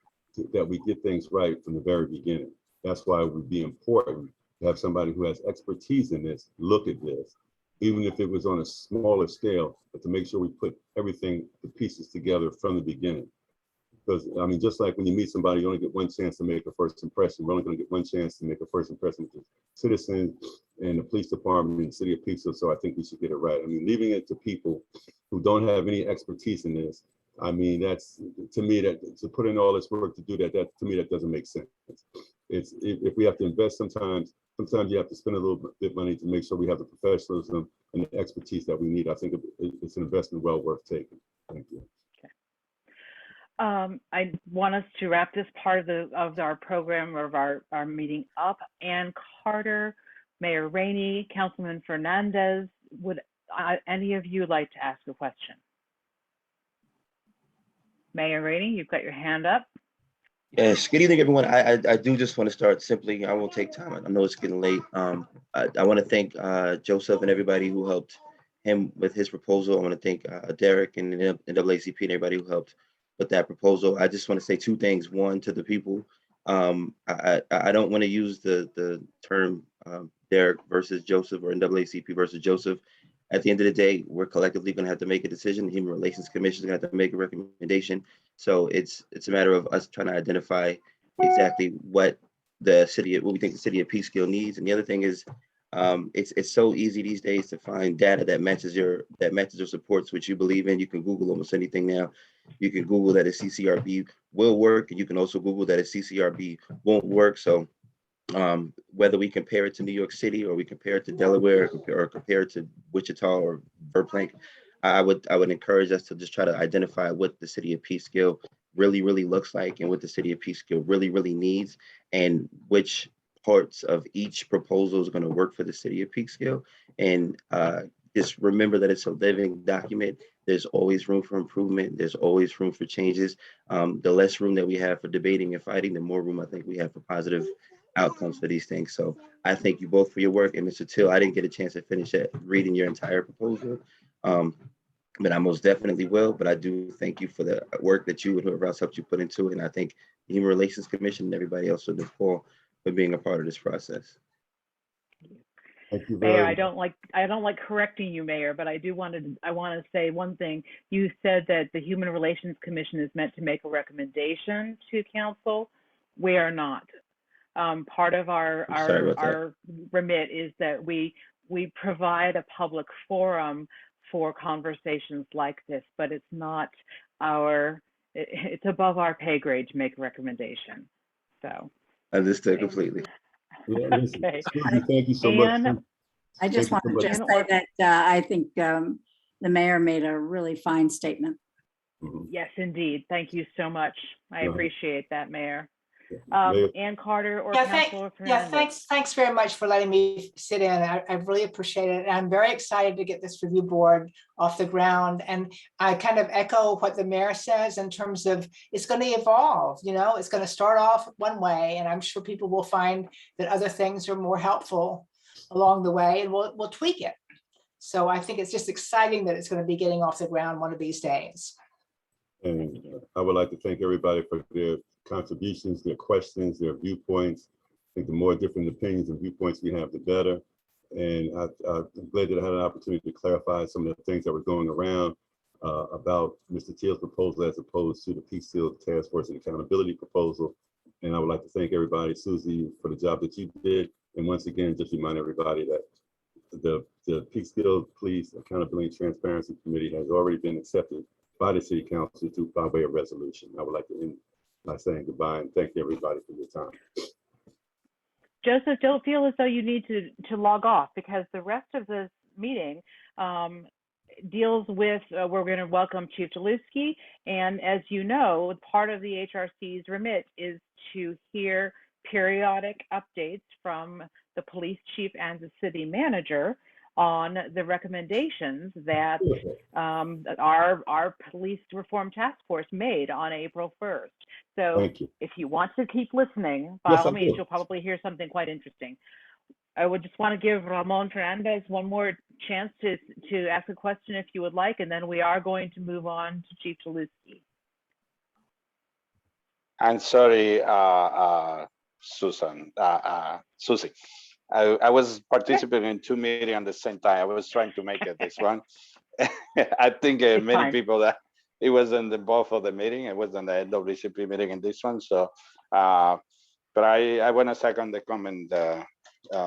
that we get things right from the very beginning. That's why it would be important to have somebody who has expertise in this look at this, even if it was on a smaller scale, but to make sure we put everything, the pieces together from the beginning. Because I mean, just like when you meet somebody, you only get one chance to make a first impression. We're only going to get one chance to make a first impression with the citizens and the police department and the city of Peekskill. So I think we should get it right. I mean, leaving it to people who don't have any expertise in this, I mean, that's, to me, that to put in all this work to do that, to me, that doesn't make sense. It's if we have to invest sometimes you have to spend a little bit of money to make sure we have the professionalism and the expertise that we need. I think it's an investment well worth taking. Thank you. I want us to wrap this part of our program, of our meeting up. Ann Carter, Mayor Rainey, Councilman Fernandez, would any of you like to ask a question? Mayor Rainey, you've got your hand up. Yes, good evening, everyone. I do just want to start simply. I won't take time. I know it's getting late. I want to thank Joseph and everybody who helped him with his proposal. I want to thank Derek and the NAACP and everybody who helped with that proposal. I just want to say two things. One, to the people, I don't want to use the term Derek versus Joseph or NAACP versus Joseph. At the end of the day, we're collectively going to have to make a decision. The Human Relations Commission is going to have to make a recommendation. So it's a matter of us trying to identify exactly what we think the city of Peekskill needs. And the other thing is, it's so easy these days to find data that matches or supports what you believe in. You can Google almost anything now. You can Google that a CCRB will work, and you can also Google that a CCRB won't work. So whether we compare it to New York City or we compare it to Delaware or compare it to Wichita or Verplank, I would encourage us to just try to identify what the city of Peekskill really looks like and what the city of Peekskill really needs, and which parts of each proposal is going to work for the city of Peekskill. And just remember that it's a living document. There's always room for improvement. There's always room for changes. The less room that we have for debating and fighting, the more room I think we have for positive outcomes for these things. So I thank you both for your work. And Mr. Till, I didn't get a chance to finish reading your entire proposal, but I most definitely will. But I do thank you for the work that you and whoever else helped you put into it. And I thank the Human Relations Commission and everybody else on the call for being a part of this process. Thank you Mayor, very I much. don't like correcting you, Mayor, but I want to say one thing. You said that the Human Relations Commission is meant to make a recommendation to council. We are not. Part of our remit is that we provide a public forum for conversations like this, but it's not it's above our pay grade to make a recommendation. So understood completely. Yeah, listen, okay. Susie, thank you so much. And I just want to just say that I think the mayor made a really fine statement. Yes, indeed. Thank you so much. I appreciate that, Mayor. Mayor. Ann Carter or Yeah, Councilor Fernandez. thanks very much for letting me sit in. I really appreciate it. And I'm very excited to get this review board off the ground. And I kind of echo what the mayor says in terms of it's going to evolve, it's going to start off one way, and I'm sure people will find that other things are more helpful along the way, and we'll tweak it. So I think it's just exciting that it's going to be getting off the ground one of these days. And I would like to thank everybody for their contributions, their questions, their viewpoints. I think the more different opinions and viewpoints we have, the better. And I'm glad that I had an opportunity to clarify some of the things that were going around about Mr. Teal's proposal as opposed to the Peekskill Task Force and Accountability proposal. And I would like to thank everybody, Susie, for the job that you did. And once again, just remind everybody that the Peekskill Police Accountability and Transparency Committee has already been accepted by the City Council by way of resolution. I would like to end by saying goodbye and thank everybody for your time. Joseph, don't feel as though you need to log off, because the rest of this meeting deals with, we're going to welcome Chief Delusky. And as you know, part of the HRC's remit is to hear periodic updates from the police chief and the city manager on the recommendations that our police reform task force made on April 1st. So if you want to keep listening, by all means, you'll probably hear something quite interesting. I would just want to give Ramon Fernandez one more chance to ask a question if you would like, and then we are going to move on to Chief Delusky. I'm sorry, Susie. I was participating in two meetings at the same time. I was trying to make it this one. I think many people that it was in both of the meeting. It was in the NAACP meeting and this one. So, but I want to second the comment.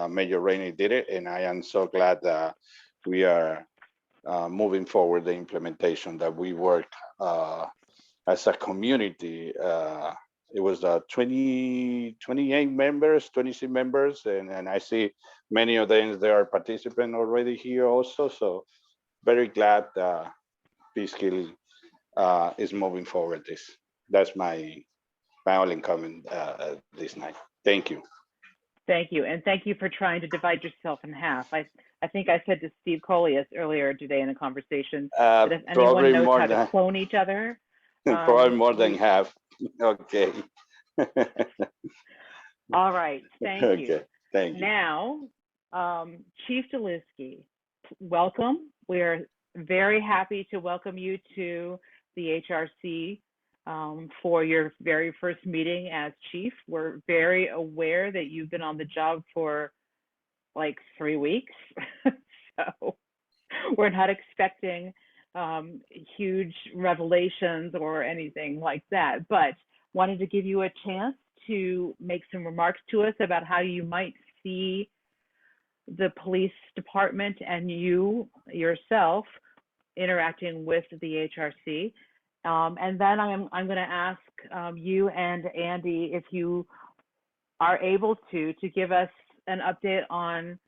Mayor Rainey did it, and I am so glad that we are moving forward the implementation that we work as a community. It was 28 members, 26 members, and I see many of them, they are participants already here also. So very glad Peekskill is moving forward this. That's my only comment this night. Thank you. Thank you. And thank you for trying to divide yourself in half. I think I said to Steve Coleus earlier today in a conversation that if anyone knows how to clone each other. Probably more than half. Okay. All right, thank you. Okay, thank you. Now, Chief Delusky, welcome. We're very happy to welcome you to the HRC for your very first meeting as chief. We're very aware that you've been on the job for like 3 weeks, so we're not expecting huge revelations or anything like that, but wanted to give you a chance to make some remarks to us about how you might see the police department and you yourself interacting with the HRC. And then I'm going to ask you and Andy, if you are able to give us an update on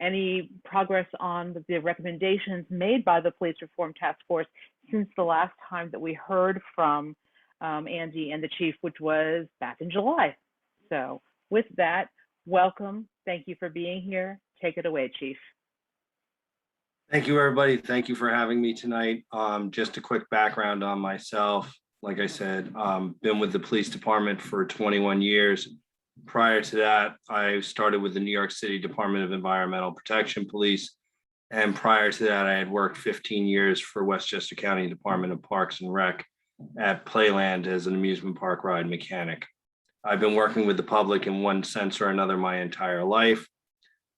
any progress on the recommendations made by the Police Reform Task Force since the last time that we heard from Andy and the chief, which was back in July. So with that, welcome. Thank you for being here. Take it away, Chief. Thank you, everybody. Thank you for having me tonight. Just a quick background on myself. Like I said, been with the police department for 21 years. Prior to that, I started with the New York City Department of Environmental Protection Police. And prior to that, I had worked 15 years for Westchester County Department of Parks and Rec at Playland as an amusement park ride mechanic. I've been working with the public in one sense or another my entire life.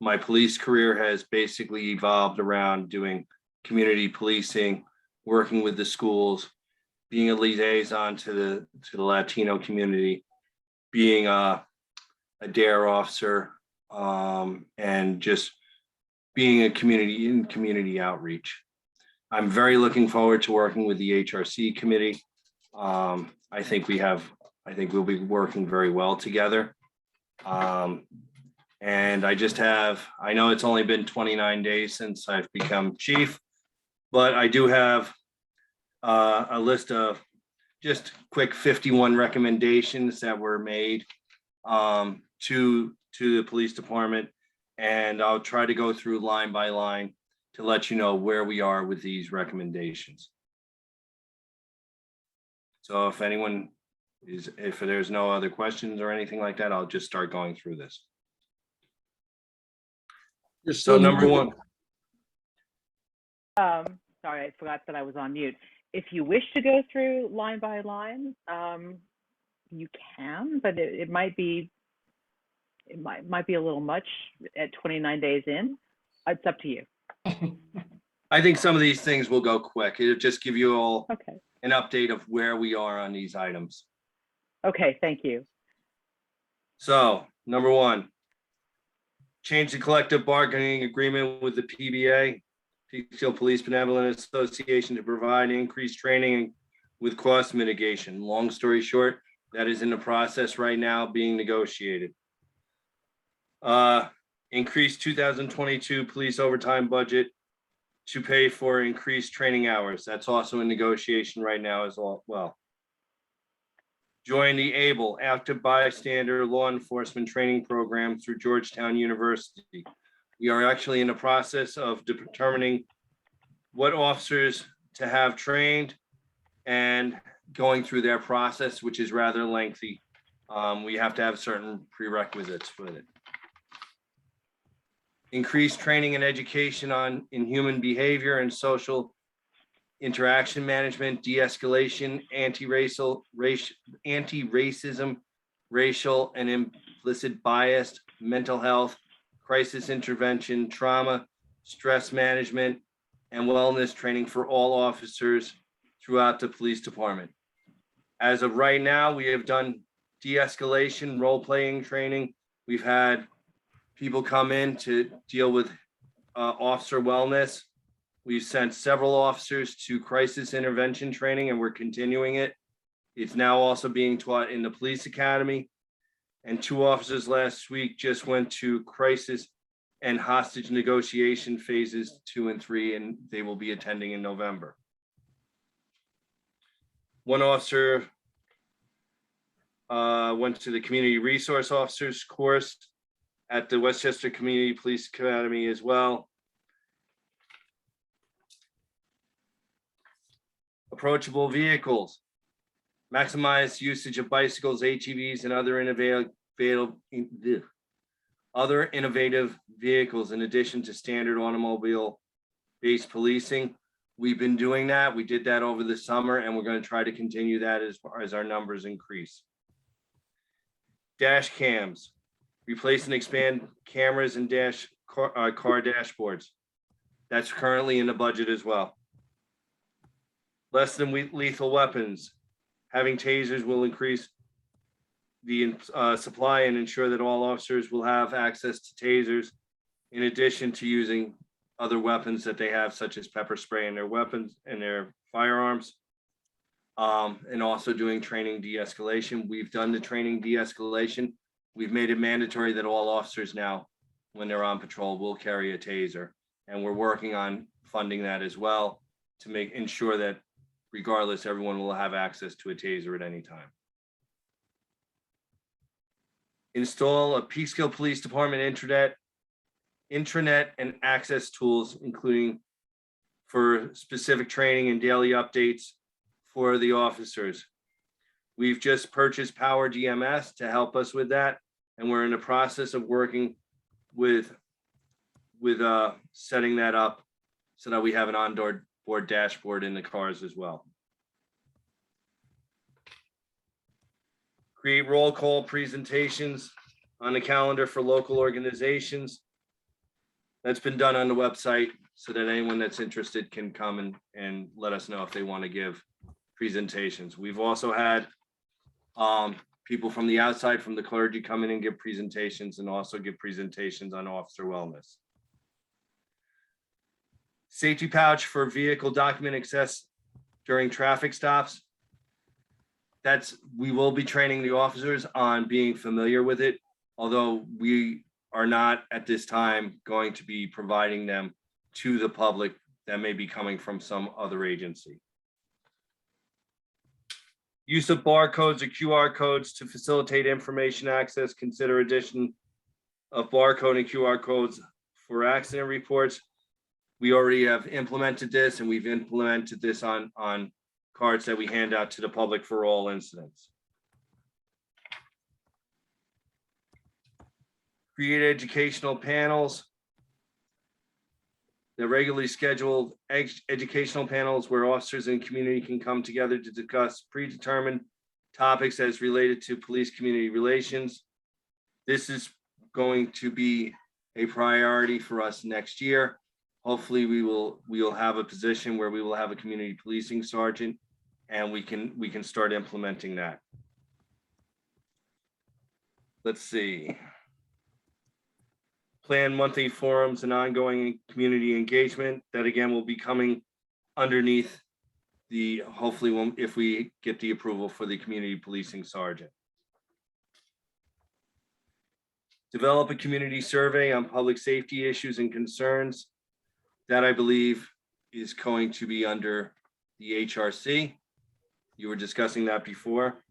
My police career has basically evolved around doing community policing, working with the schools, being a liaison to the Latino community, being a DARE officer, and just being a community outreach. I'm very looking forward to working with the HRC committee. I think we'll be working very well together. And I know it's only been 29 days since I've become chief, but I do have a list of just quick 51 recommendations that were made to the police department. And I'll try to go through line by line to let you know where we are with these recommendations. So if there's no other questions or anything like that, I'll just start going through this. So number one. Sorry, I forgot that I was on mute. If you wish to go through line by line, you can, but it might be a little much at 29 days in. It's up to you. I think some of these things will go quick. It'll just give you all an update of where we are on these items. Okay, thank you. So number one, change the collective bargaining agreement with the PBA, Peekskill Police Benevolent Association, to provide increased training with cost mitigation. Long story short, that is in the process right now being negotiated. Increased 2022 police overtime budget to pay for increased training hours. That's also in negotiation right now as well. Join the ABLE, Active Bystander Law Enforcement Training Program through Georgetown University. We are actually in the process of determining what officers to have trained and going through their process, which is rather lengthy. We have to have certain prerequisites with it. Increased training and education in human behavior and social interaction management, de-escalation, anti-racism, racial and implicit bias, mental health, crisis intervention, trauma, stress management, and wellness training for all officers throughout the police department. As of right now, we have done de-escalation, role-playing training. We've had people come in to deal with officer wellness. We've sent several officers to crisis intervention training, and we're continuing it. It's now also being taught in the police academy. And 2 officers last week just went to crisis and hostage negotiation phases 2 and 3, and they will be attending in November. 1 officer went to the community resource officers course at the Westchester Community Police Academy as well. Approachable vehicles. Maximize usage of bicycles, ATVs, and other innovative vehicles in addition to standard automobile-based policing. We've been doing that. We did that over the summer, and we're going to try to continue that as far as our numbers increase. Dash cams. Replace and expand cameras and car dashboards. That's currently in the budget as well. Less than lethal weapons. Having tasers will increase the supply and ensure that all officers will have access to tasers, in addition to using other weapons that they have, such as pepper spray in their weapons and their firearms, and also doing training de-escalation. We've done the training de-escalation. We've made it mandatory that all officers now, when they're on patrol, will carry a taser. And we're working on funding that as well to ensure that regardless, everyone will have access to a taser at any time. Install a Peekskill Police Department intranet and access tools, including for specific training and daily updates for the officers. We've just purchased Power DMS to help us with that, and we're in the process of working with setting that up so that we have an onboard dashboard in the cars as well. Create roll call presentations on the calendar for local organizations. That's been done on the website so that anyone that's interested can come and let us know if they want to give presentations. We've also had people from the outside, from the clergy, come in and give presentations, and also give presentations on officer wellness. Safety pouch for vehicle document access during traffic stops. We will be training the officers on being familiar with it, although we are not at this time going to be providing them to the public that may be coming from some other agency. Use of barcodes or QR codes to facilitate information access. Consider addition of barcode and QR codes for accident reports. We already have implemented this, and we've implemented this on cards that we hand out to the public for all incidents. Create educational panels. The regularly scheduled educational panels where officers and community can come together to discuss predetermined topics as related to police community relations. This is going to be a priority for us next year. Hopefully we will have a position where we will have a community policing sergeant, and we can start implementing that. Let's see. Plan monthly forums and ongoing community engagement. That again will be coming underneath the, hopefully if we get the approval for the community policing sergeant. Develop a community survey on public safety issues and concerns. That I believe is going to be under the HRC. You were discussing that before.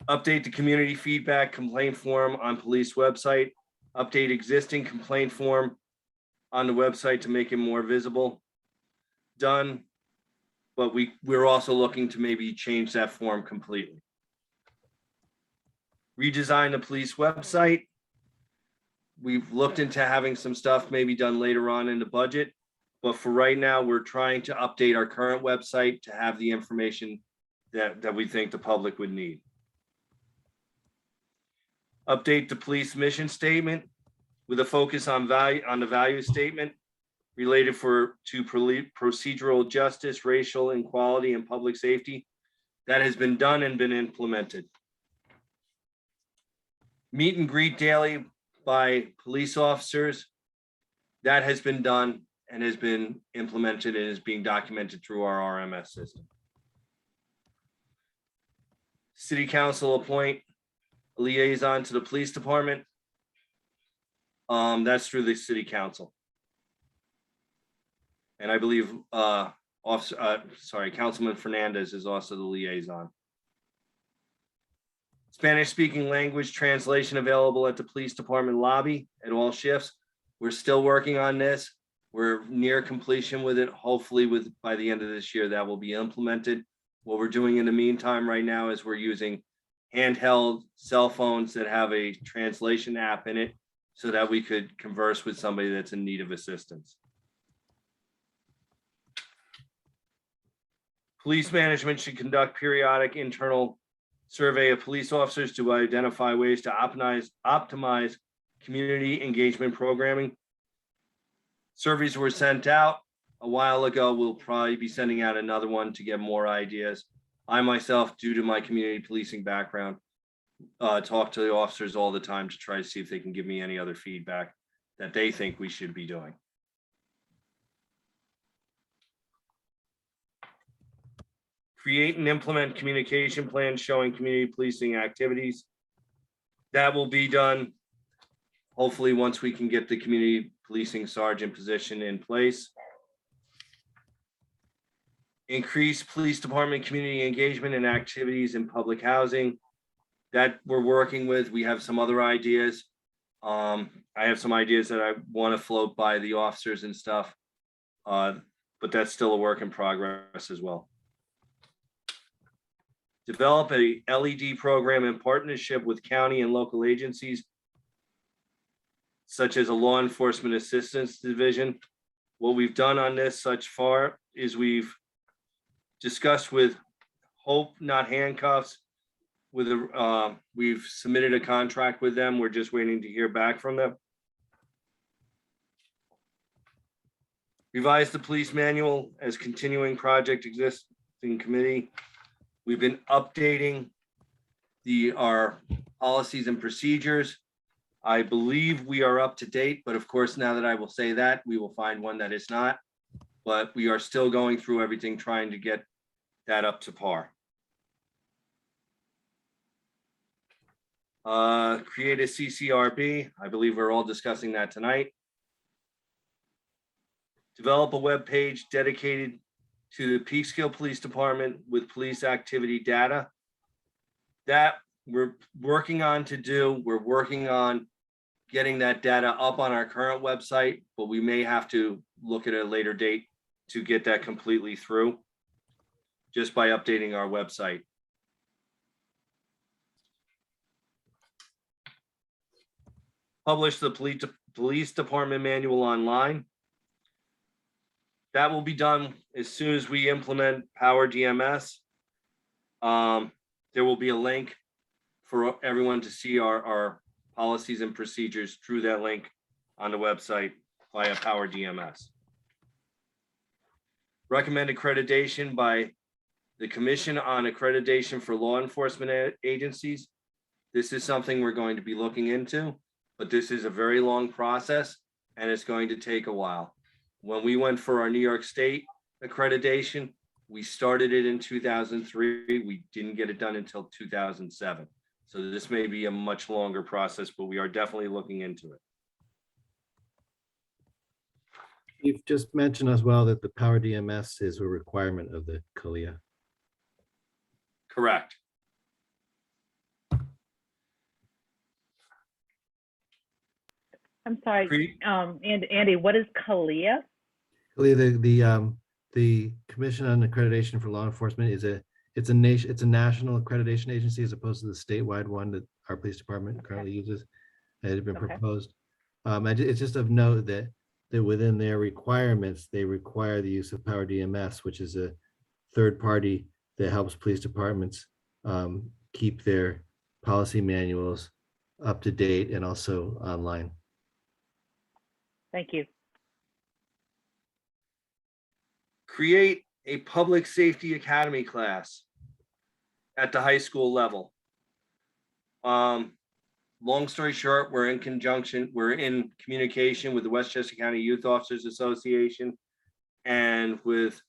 Update the community feedback complaint form on police website. Update existing complaint form on the website to make it more visible. Done, but we're also looking to maybe change that form completely. Redesign the police website. We've looked into having some stuff maybe done later on in the budget, but for right now, we're trying to update our current website to have the information that we think the public would need. Update the police mission statement with a focus on the value statement related to procedural justice, racial equality, and public safety. That has been done and been implemented. Meet and greet daily by police officers. That has been done and has been implemented and is being documented through our RMS system. City Council appoint a liaison to the police department. That's through the City Council. And I believe Councilman Fernandez is also the liaison. Spanish-speaking language translation available at the police department lobby at all shifts. We're still working on this. We're near completion with it. Hopefully by the end of this year, that will be implemented. What we're doing in the meantime right now is we're using handheld cell phones that have a translation app in it so that we could converse with somebody that's in need of assistance. Police management should conduct periodic internal survey of police officers to identify ways to optimize community engagement programming. Surveys were sent out a while ago. We'll probably be sending out another one to get more ideas. I myself, due to my community policing background, talk to the officers all the time to try to see if they can give me any other feedback that they think we should be doing. Create and implement communication plans showing community policing activities. That will be done hopefully once we can get the community policing sergeant position in place. Increase police department community engagement and activities in public housing. That we're working with. We have some other ideas. I have some ideas that I want to float by the officers and stuff, but that's still a work in progress as well. Develop a LED program in partnership with county and local agencies, such as a law enforcement assistance division. What we've done on this such far is we've discussed with Hope Not Handcuffs. We've submitted a contract with them. We're just waiting to hear back from them. Revise the police manual as continuing project existing committee. We've been updating our policies and procedures. I believe we are up to date, but of course, now that I will say that, we will find one that is not. But we are still going through everything, trying to get that up to par. Create a CCRB. I believe we're all discussing that tonight. Develop a web page dedicated to the Peekskill Police Department with police activity data. That we're working on to do. We're working on getting that data up on our current website, but we may have to look at a later date to get that completely through just by updating our website. Publish the police department manual online. That will be done as soon as we implement Power DMS. There will be a link for everyone to see our policies and procedures through that link on the website via Power DMS. Recommend accreditation by the Commission on Accreditation for Law Enforcement Agencies. This is something we're going to be looking into, but this is a very long process and it's going to take a while. When we went for our New York State accreditation, we started it in 2003. We didn't get it done until 2007. So this may be a much longer process, but we are definitely looking into it. You've just mentioned as well that the Power DMS is a requirement of the CALEA. Correct. I'm sorry, Andy, what is CALEA? The Commission on Accreditation for Law Enforcement is it's a national accreditation agency as opposed to the statewide one that our police department currently uses. It had been proposed. It's just of note that within their requirements, they require the use of Power DMS, which is a third party that helps police departments keep their policy manuals up to date and also online. Thank you. Create a public safety academy class at the high school level. Long story short, we're in communication with the Westchester County Youth Officers Association and with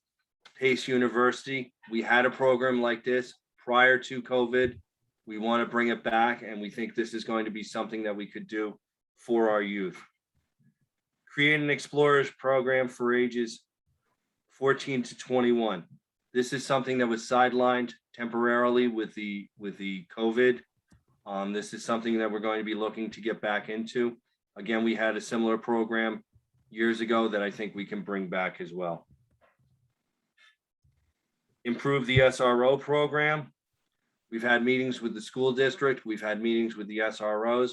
Pace University. We had a program like this prior to COVID. We want to bring it back, and we think this is going to be something that we could do for our youth. Create an Explorers program for ages 14 to 21. This is something that was sidelined temporarily with the COVID. This is something that we're going to be looking to get back into. Again, we had a similar program years ago that I think we can bring back as well. improve the SRO program. We've had meetings with the school district, we've had meetings with the SROs,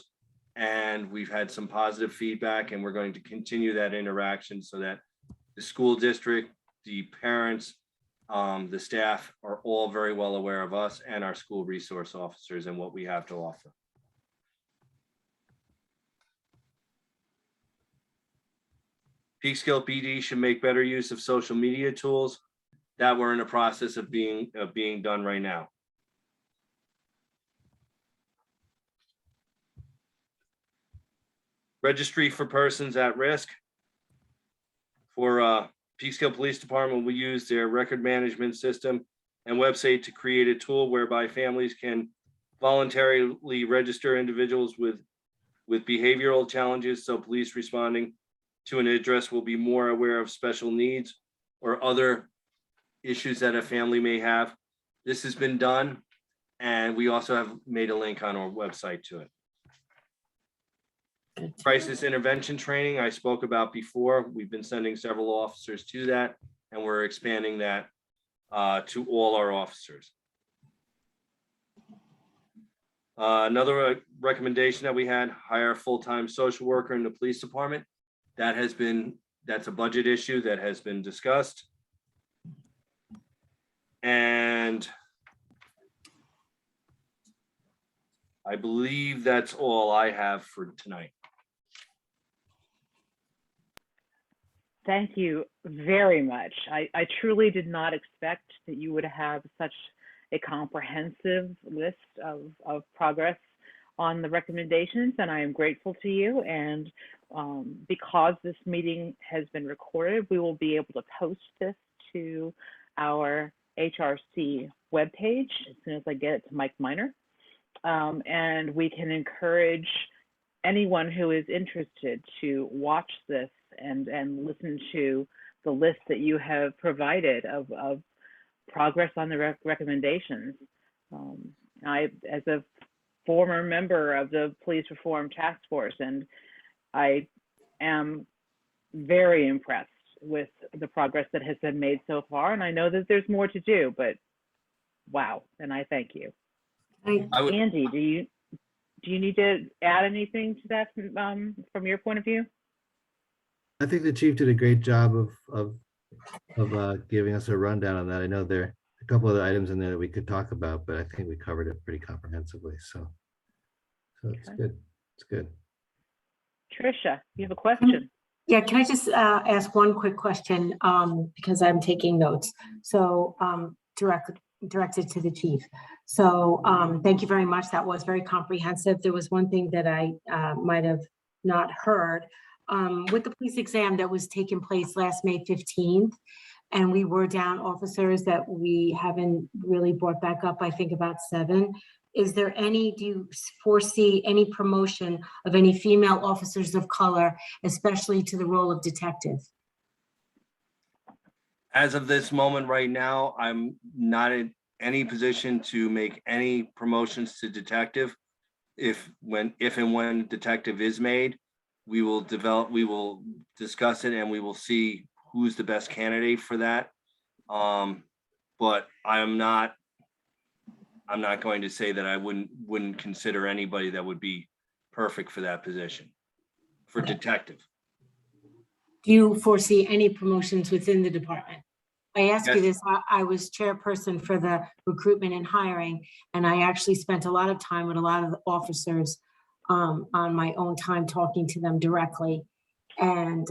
and we've had some positive feedback, and we're going to continue that interaction so that the school district, the parents, the staff are all very well aware of us and our school resource officers and what we have to offer. Peekskill PD should make better use of social media tools that we're in the process of being done right now. Registry for persons at risk. For Peekskill Police Department, we use their record management system and website to create a tool whereby families can voluntarily register individuals with behavioral challenges, so police responding to an address will be more aware of special needs or other issues that a family may have. This has been done, and we also have made a link on our website to it. Crisis intervention training I spoke about before. We've been sending several officers to that, and we're expanding that to all our officers. Another recommendation that we had, hire a full-time social worker in the police department. That's a budget issue that has been discussed. And I believe that's all I have for tonight. Thank you very much. I truly did not expect that you would have such a comprehensive list of progress on the recommendations, and I am grateful to you. And because this meeting has been recorded, we will be able to post this to our HRC webpage as soon as I get it to Mike Miner. And we can encourage anyone who is interested to watch this and listen to the list that you have provided of progress on the recommendations. I, as a former member of the Police Reform Task Force, and I am very impressed with the progress that has been made so far. And I know that there's more to do, but wow, and I thank you. Andy, do you need to add anything to that from your point of view? I think the chief did a great job of giving us a rundown on that. I know there are a couple other items in there that we could talk about, but I think we covered it pretty comprehensively. So it's good. It's good. Tricia, you have a question? Yeah, can I just ask one quick question because I'm taking notes. So directed to the chief. So thank you very much. That was very comprehensive. There was one thing that I might have not heard. With the police exam that was taking place last May 15th, and we were down officers that we haven't really brought back up, I think about 7. Is there any, do you foresee any promotion of any female officers of color, especially to the role of detective? As of this moment right now, I'm not in any position to make any promotions to detective. If and when detective is made, we will discuss it, and we will see who's the best candidate for that. But I'm not going to say that I wouldn't consider anybody that would be perfect for that position for detective. Do you foresee any promotions within the department? I ask you this, I was chairperson for the recruitment and hiring, and I actually spent a lot of time with a lot of the officers on my own time, talking to them directly and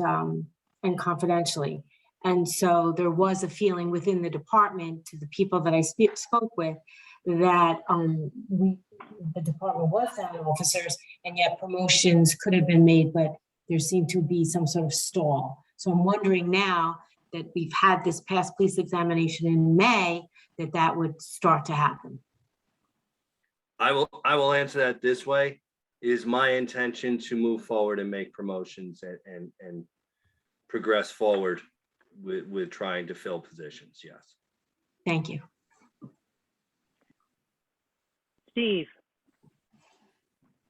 confidentially. And so there was a feeling within the department, to the people that I spoke with, that the department was down in officers, and yet promotions could have been made, but there seemed to be some sort of stall. So I'm wondering now that we've had this past police examination in May, that would start to happen. I will answer that this way. It is my intention to move forward and make promotions and progress forward with trying to fill positions. Yes. Thank you. Steve.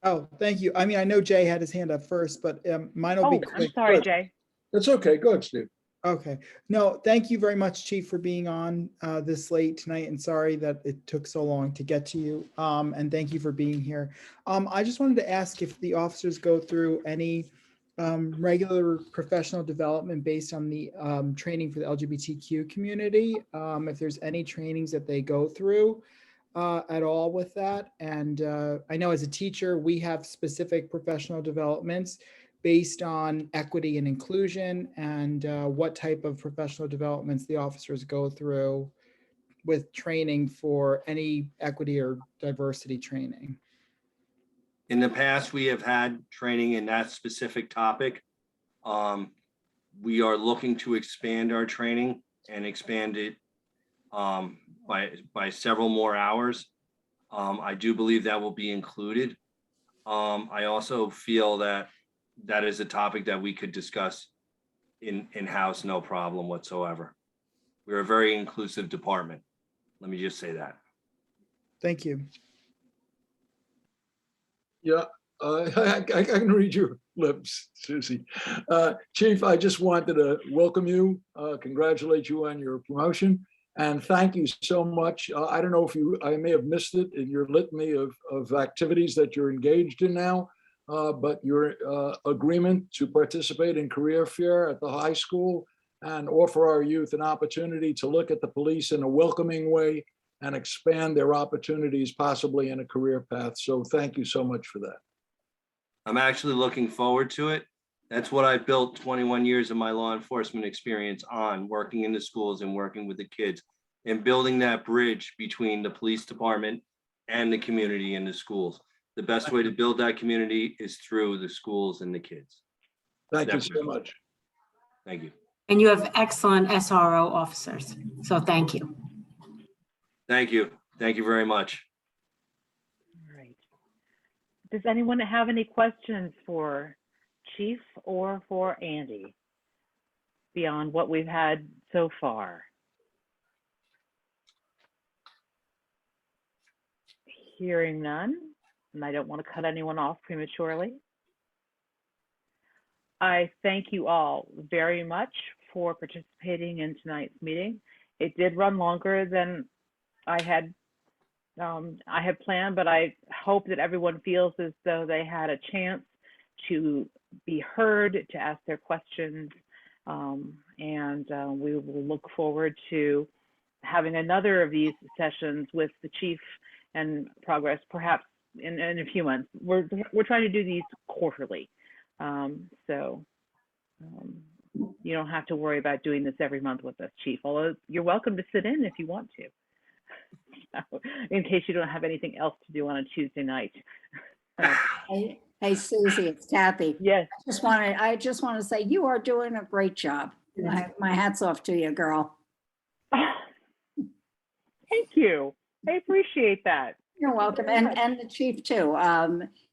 Oh, thank you. I mean, I know Jay had his hand up first, but mine will be quick. I'm sorry, Jay. That's okay. Go ahead, Steve. Okay. No, thank you very much, Chief, for being on this late tonight, and sorry that it took so long to get to you. And thank you for being here. I just wanted to ask if the officers go through any regular professional development based on the training for the LGBTQ community, if there's any trainings that they go through at all with that. And I know as a teacher, we have specific professional developments based on equity and inclusion, and what type of professional developments the officers go through with training for any equity or diversity training. In the past, we have had training in that specific topic. We are looking to expand our training and expand it by several more hours. I do believe that will be included. I also feel that that is a topic that we could discuss in-house, no problem whatsoever. We're a very inclusive department. Let me just say that. Thank you. Yeah, I can read your lips, Susie. Chief, I just wanted to welcome you, congratulate you on your promotion, and thank you so much. I don't know if I may have missed it in your litany of activities that you're engaged in now, but your agreement to participate in career fair at the high school and offer our youth an opportunity to look at the police in a welcoming way and expand their opportunities possibly in a career path. So thank you so much for that. I'm actually looking forward to it. That's what I built 21 years of my law enforcement experience on, working in the schools and working with the kids and building that bridge between the police department and the community and the schools. The best way to build that community is through the schools and the kids. Thank you so much. Thank you. And you have excellent SRO officers. So thank you. Thank you. Thank you very much. All right. Does anyone have any questions for Chief or for Andy beyond what we've had so far? Hearing none, and I don't want to cut anyone off prematurely. I thank you all very much for participating in tonight's meeting. It did run longer than I had planned, but I hope that everyone feels as though they had a chance to be heard, to ask their questions, and we will look forward to having another of these sessions with the Chief and progress, perhaps in a few months. We're trying to do these quarterly, so you don't have to worry about doing this every month with us, Chief. Although you're welcome to sit in if you want to, in case you don't have anything else to do on a Tuesday night. Hey, Susie, it's Kathy. Yes. I just want to say you are doing a great job. My hat's off to you, girl. Thank you. I appreciate that. You're welcome. And the Chief too.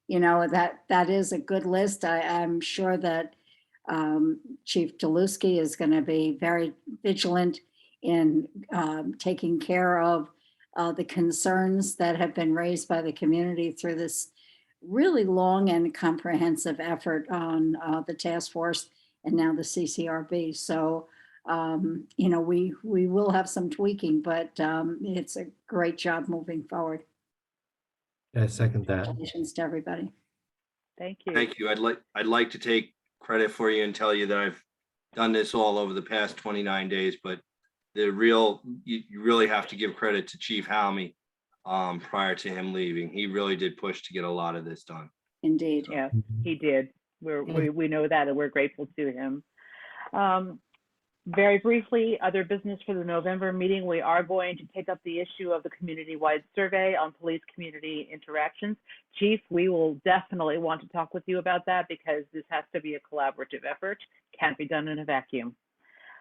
You know, that is a good list. I'm sure that Chief Deluski is going to be very vigilant in taking care of the concerns that have been raised by the community through this really long and comprehensive effort on the task force and now the CCRB. So, you know, we will have some tweaking, but it's a great job moving forward. I second that. Congratulations to everybody. Thank you. Thank you. I'd like to take credit for you and tell you that I've done this all over the past 29 days, but you really have to give credit to Chief Halmy prior to him leaving. He really did push to get a lot of this done. Indeed. Yes, he did. We know that, and we're grateful to him. Very briefly, other business for the November meeting, we are going to take up the issue of the community-wide survey on police community interactions. Chief, we will definitely want to talk with you about that because this has to be a collaborative effort. Can't be done in a vacuum.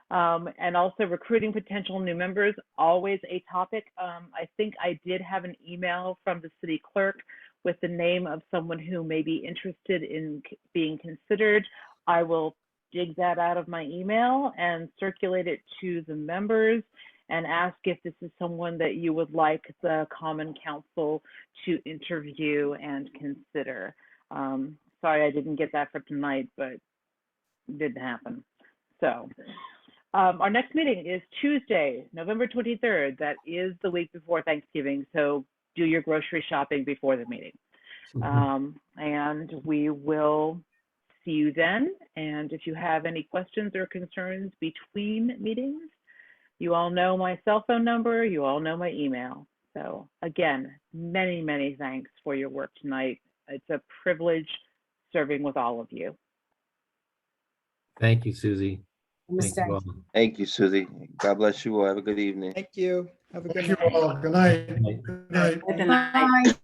And also recruiting potential new members, always a topic. I think I did have an email from the city clerk with the name of someone who may be interested in being considered. I will dig that out of my email and circulate it to the members and ask if this is someone that you would like the Common Council to interview and consider. Sorry, I didn't get that for tonight, but it didn't happen. So Our next meeting is Tuesday, November 23rd. That is the week before Thanksgiving, so do your grocery shopping before the meeting. And we will see you then. And if you have any questions or concerns between meetings, you all know my cell phone number, you all know my email. So again, many, many thanks for your work tonight. It's a privilege serving with all of you. Thank you, Susie. Thank you all. Thank you, Susie. God bless you all. Have a good evening. Thank you. Have a good Thank you night. all. Good night. Good night. Good night.